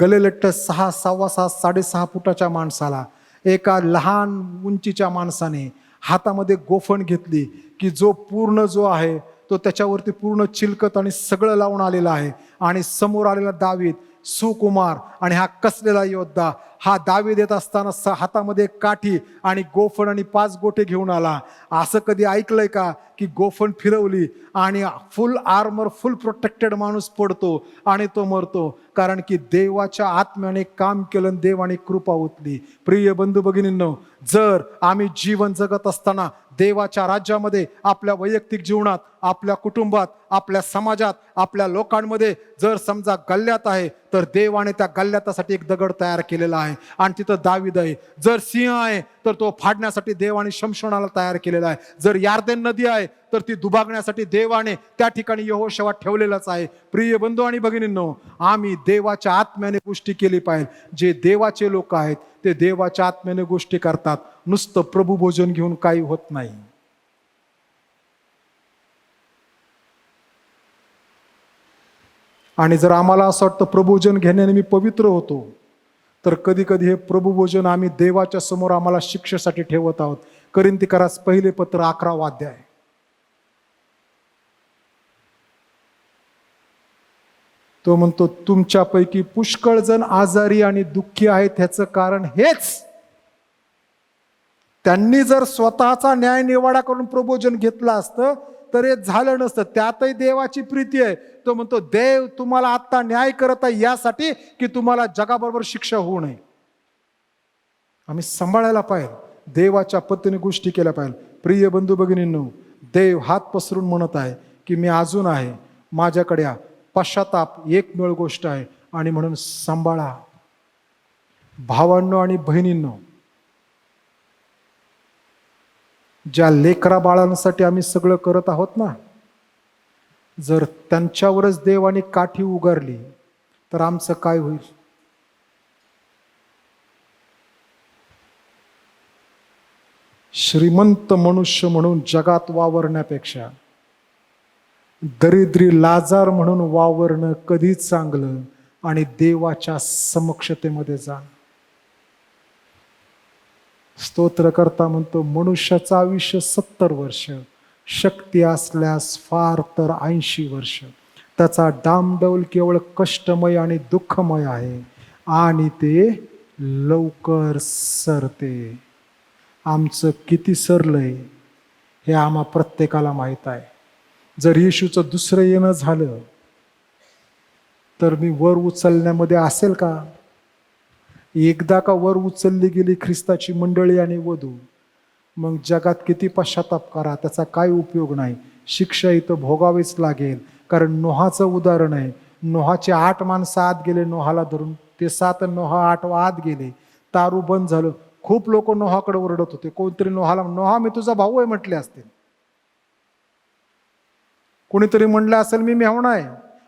गलेलट्ट 6, 6.5, 6.5 फुटाच्या माणसाला एका लहान उंचीच्या माणसाने हातामध्ये गोफण घेतली की जो आहे तो त्याच्यावरती पूर्ण चिलकत आणि सगळं लावून आलेला आहे. आणि समोर आलेला दावीद सुकुमार आणि हा कसलेला योद्धा, हा दावीद येत असताना हातामध्ये काठी आणि गोफण आणि 5 गोटे घेऊन आला. असं कधी ऐकलंय का की गोफण फिरवली आणि फुल आर्मर, फुल प्रोटेक्टेड माणूस पडतो आणि तो मरतो? कारण की देवाच्या आत्म्याने काम केलं, देवाने कृपा ओतली. प्रिय बंधू भगिनींनो, जर आम्ही जीवन जगत असताना देवाच्या राज्यामध्ये, आपल्या वैयक्तिक जीवनात, आपल्या कुटुंबात, आपल्या समाजात, आपल्या लोकांमध्ये जर समजा गल्ल्यात आहे, तर देवाने त्या गल्ल्यातासाठी एक दगड तयार केलेला आहे आणि तिथं दावीद आहे. जर सिंह आहे तर तो फाडण्यासाठी देवाने शमशोनाला तयार केलेला आहे. जर यार्देन नदी आहे तर ती दुभागण्यासाठी देवाने त्या ठिकाणी यहोशुआ ठेवलेलाच आहे. प्रिय बंधू आणि भगिनींनो, आम्ही देवाच्या आत्म्याने गोष्टी केली पाहिजे. जे देवाचे लोक आहेत ते देवाच्या आत्म्याने गोष्टी करतात. नुसतं प्रभू भोजन घेऊन काही होत नाही. आणि जर आम्हाला असं वाटतं प्रभुभोजन घेण्याने मी पवित्र होतो, तर कधी कधी हे प्रभुभोजन आम्ही देवाच्या समोर आम्हाला शिक्षेसाठी ठेवत आहोत. कोरिन्थीकरास 1 पत्र 11 अध्याय. तो म्हणतो, तुमच्यापैकी पुष्कळ जण आजारी आणि दुःखी आहेत. ह्याचं कारण हेच, त्यांनी जर स्वतःचा न्याय निवाडा करून प्रभुभोजन घेतलं असतं तर हे झालं नसतं. त्यातही देवाची प्रीती आहे. तो म्हणतो देव तुम्हाला आत्ता न्याय करत आहे यासाठी की तुम्हाला जगाबरोबर शिक्षा होऊ नये. आम्ही सांभाळायला पाहिजे, देवाच्या पद्धतीने गोष्टी केल्या पाहिजे. प्रिय बंधू भगिनींनो, देव हात पसरून म्हणत आहे की मी अजून आहे, माझ्याकडे या. पश्चाताप एकमेव गोष्ट आहे आणि म्हणून सांभाळा. भावांनो आणि बहिणींनो, ज्या लेकरा बाळांसाठी आम्ही सगळं करत आहोत ना, जर त्यांच्यावरच देवाने काठी उगारली तर आमचं काय होईल? श्रीमंत मनुष्य म्हणून जगात वावरण्यापेक्षा दरिद्री लाजार म्हणून वावरणं कधीच चांगलं आणि देवाच्या समक्षतेमध्ये जा. स्तोत्रकर्ता म्हणतो मनुष्याचं आयुष्य 70 वर्ष, शक्ती असल्यास फार तर 80 वर्ष. त्याचा डामडौल केवळ कष्टमय आणि दुःखमय आहे आणि ते लवकर सरते. आमचं किती सरलंय हे आम्हा प्रत्येकाला माहीत आहे. जर येशूचं दुसरं येणं झालं तर मी वर उचलण्यामध्ये असेल का? एकदा का वर उचलली गेली ख्रिस्ताची मंडळी आणि वधू, मग जगात किती पश्चाताप करा, त्याचा काय उपयोग नाही. शिक्षा इथं भोगावीच लागेल. कारण नोहाचं उदाहरण आहे. नोहाचे 8 माणसं आत गेले नोहाला धरून, ते 7 नोहा 8 आत गेले, तारू बंद झालं. खूप लोक नोहाकडे ओरडत होते. कोणतरी नोहाला, नोहा मी तुझा भाऊ आहे म्हटले असतील. कोणीतरी म्हणलं असेल मी मेहुणा आहे,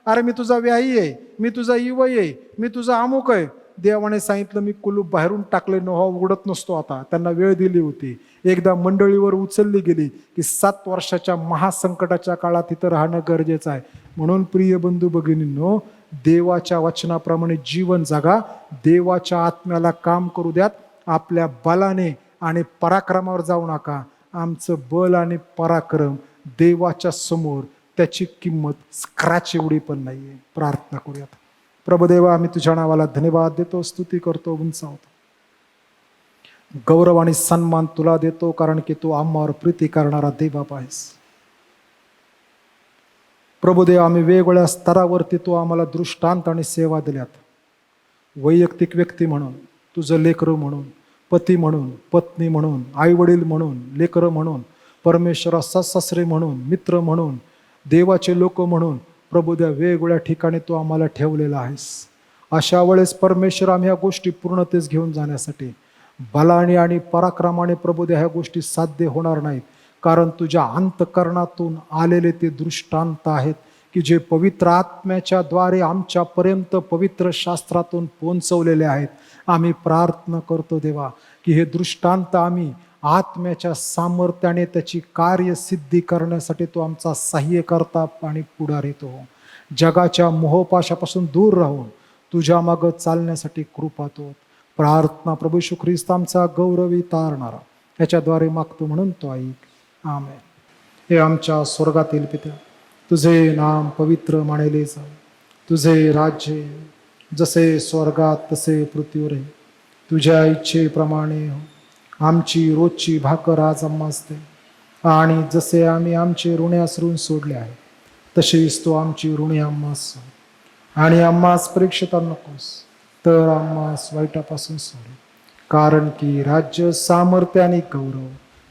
अरे मी तुझा व्याही आहे, मी तुझा इवई आहे, मी तुझा अमुक आहे. देवाने सांगितलं मी कुलूप बाहेरून टाकले, नोहा उघडत नसतो आता. त्यांना वेळ दिली होती. एकदा मंडळीवर उचलली गेली की 7 वर्षाच्या महासंकटाच्या काळात इथं राहणं गरजेचं आहे. म्हणून प्रिय बंधू भगिनींनो, देवाच्या वचनाप्रमाणे जीवन जगा. देवाच्या आत्म्याला काम करू द्यात. आपल्या बलाने आणि पराक्रमावर जाऊ नका. आमचं बल आणि पराक्रम देवाच्या समोर त्याची किंमत स्क्रॅच एवढी पण नाहीये. प्रार्थना करूयात. प्रभुदेवा, आम्ही तुझ्या नावाला धन्यवाद देतो, स्तुती करतो, उंचावतो. गौरव आणि सन्मान तुला देतो कारण की तू आम्हावर प्रीती करणारा देवबाप आहेस. प्रभुदेव, आम्ही वेगवेगळ्या स्तरावरती तू आम्हाला दृष्टांत आणि सेवा दिल्यात. वैयक्तिक व्यक्ती म्हणून, तुझं लेकरू म्हणून, पती म्हणून, पत्नी म्हणून, आई वडील म्हणून, लेकरं म्हणून, परमेश्वरा सासरे म्हणून, मित्र म्हणून, देवाचे लोक म्हणून, प्रभुदेव वेगवेगळ्या ठिकाणी तू आम्हाला ठेवलेला आहेस. अशा वेळेस परमेश्वर आम्ही ह्या गोष्टी पूर्णतेस घेऊन जाण्यासाठी बलाने आणि पराक्रमाने प्रभुदेव ह्या गोष्टी साध्य होणार नाहीत. कारण तुझ्या अंतःकरणातून आलेले ते दृष्टांत आहेत की जे पवित्र आत्म्याच्या द्वारे आमच्यापर्यंत पवित्र शास्त्रातून पोहोचवलेले आहेत. आम्ही प्रार्थना करतो देवा की हे दृष्टांत आम्ही आत्म्याच्या सामर्थ्याने त्याची कार्यसिद्धी करण्यासाठी तो आमचा सहाय्य करता आणि पुढारी तो. जगाच्या मोहपाशापासून दूर राहून तुझ्या मागं चालण्यासाठी कृपा तो. प्रार्थना प्रभू येशू ख्रिस्त आमचा गौरवी तारणारा याच्याद्वारे मागतो म्हणून तो ऐक. आमेन. हे आमच्या स्वर्गातील पित्या, तुझे नाम पवित्र मानले जाऊ. तुझे राज्य जसे स्वर्गात तसे पृथ्वीवर. तुझ्या इच्छेप्रमाणे हो. आमची रोजची भाकर आज आम्हास दे आणि जसे आम्ही आमचे ऋणे असरून सोडले आहे तशीच तो आमची ऋणे आम्हास सोड. आणि आम्हास परीक्षेत नकोस तर आम्हास वाईटापासून सोड. कारण की राज्य, सामर्थ्य आणि गौरव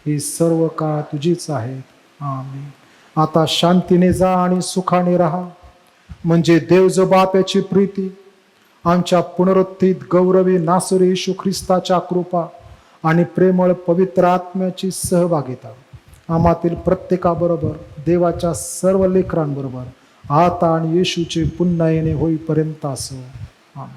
ही सर्व काळ तुझीच आहेत. आमेन. आता शांतीने जा आणि सुखाने राहा. म्हणजे देव जो बाप याची प्रीती, आमच्या पुनरुत्थित गौरवी नासरी येशू ख्रिस्ताच्या कृपा आणि प्रेमळ पवित्र आत्म्याची सहभागिता आम्हातील प्रत्येकाबरोबर, देवाच्या सर्व लेकरांबरोबर आता आणि येशूचे पुन्हा येणे होईपर्यंत असो. आमेन.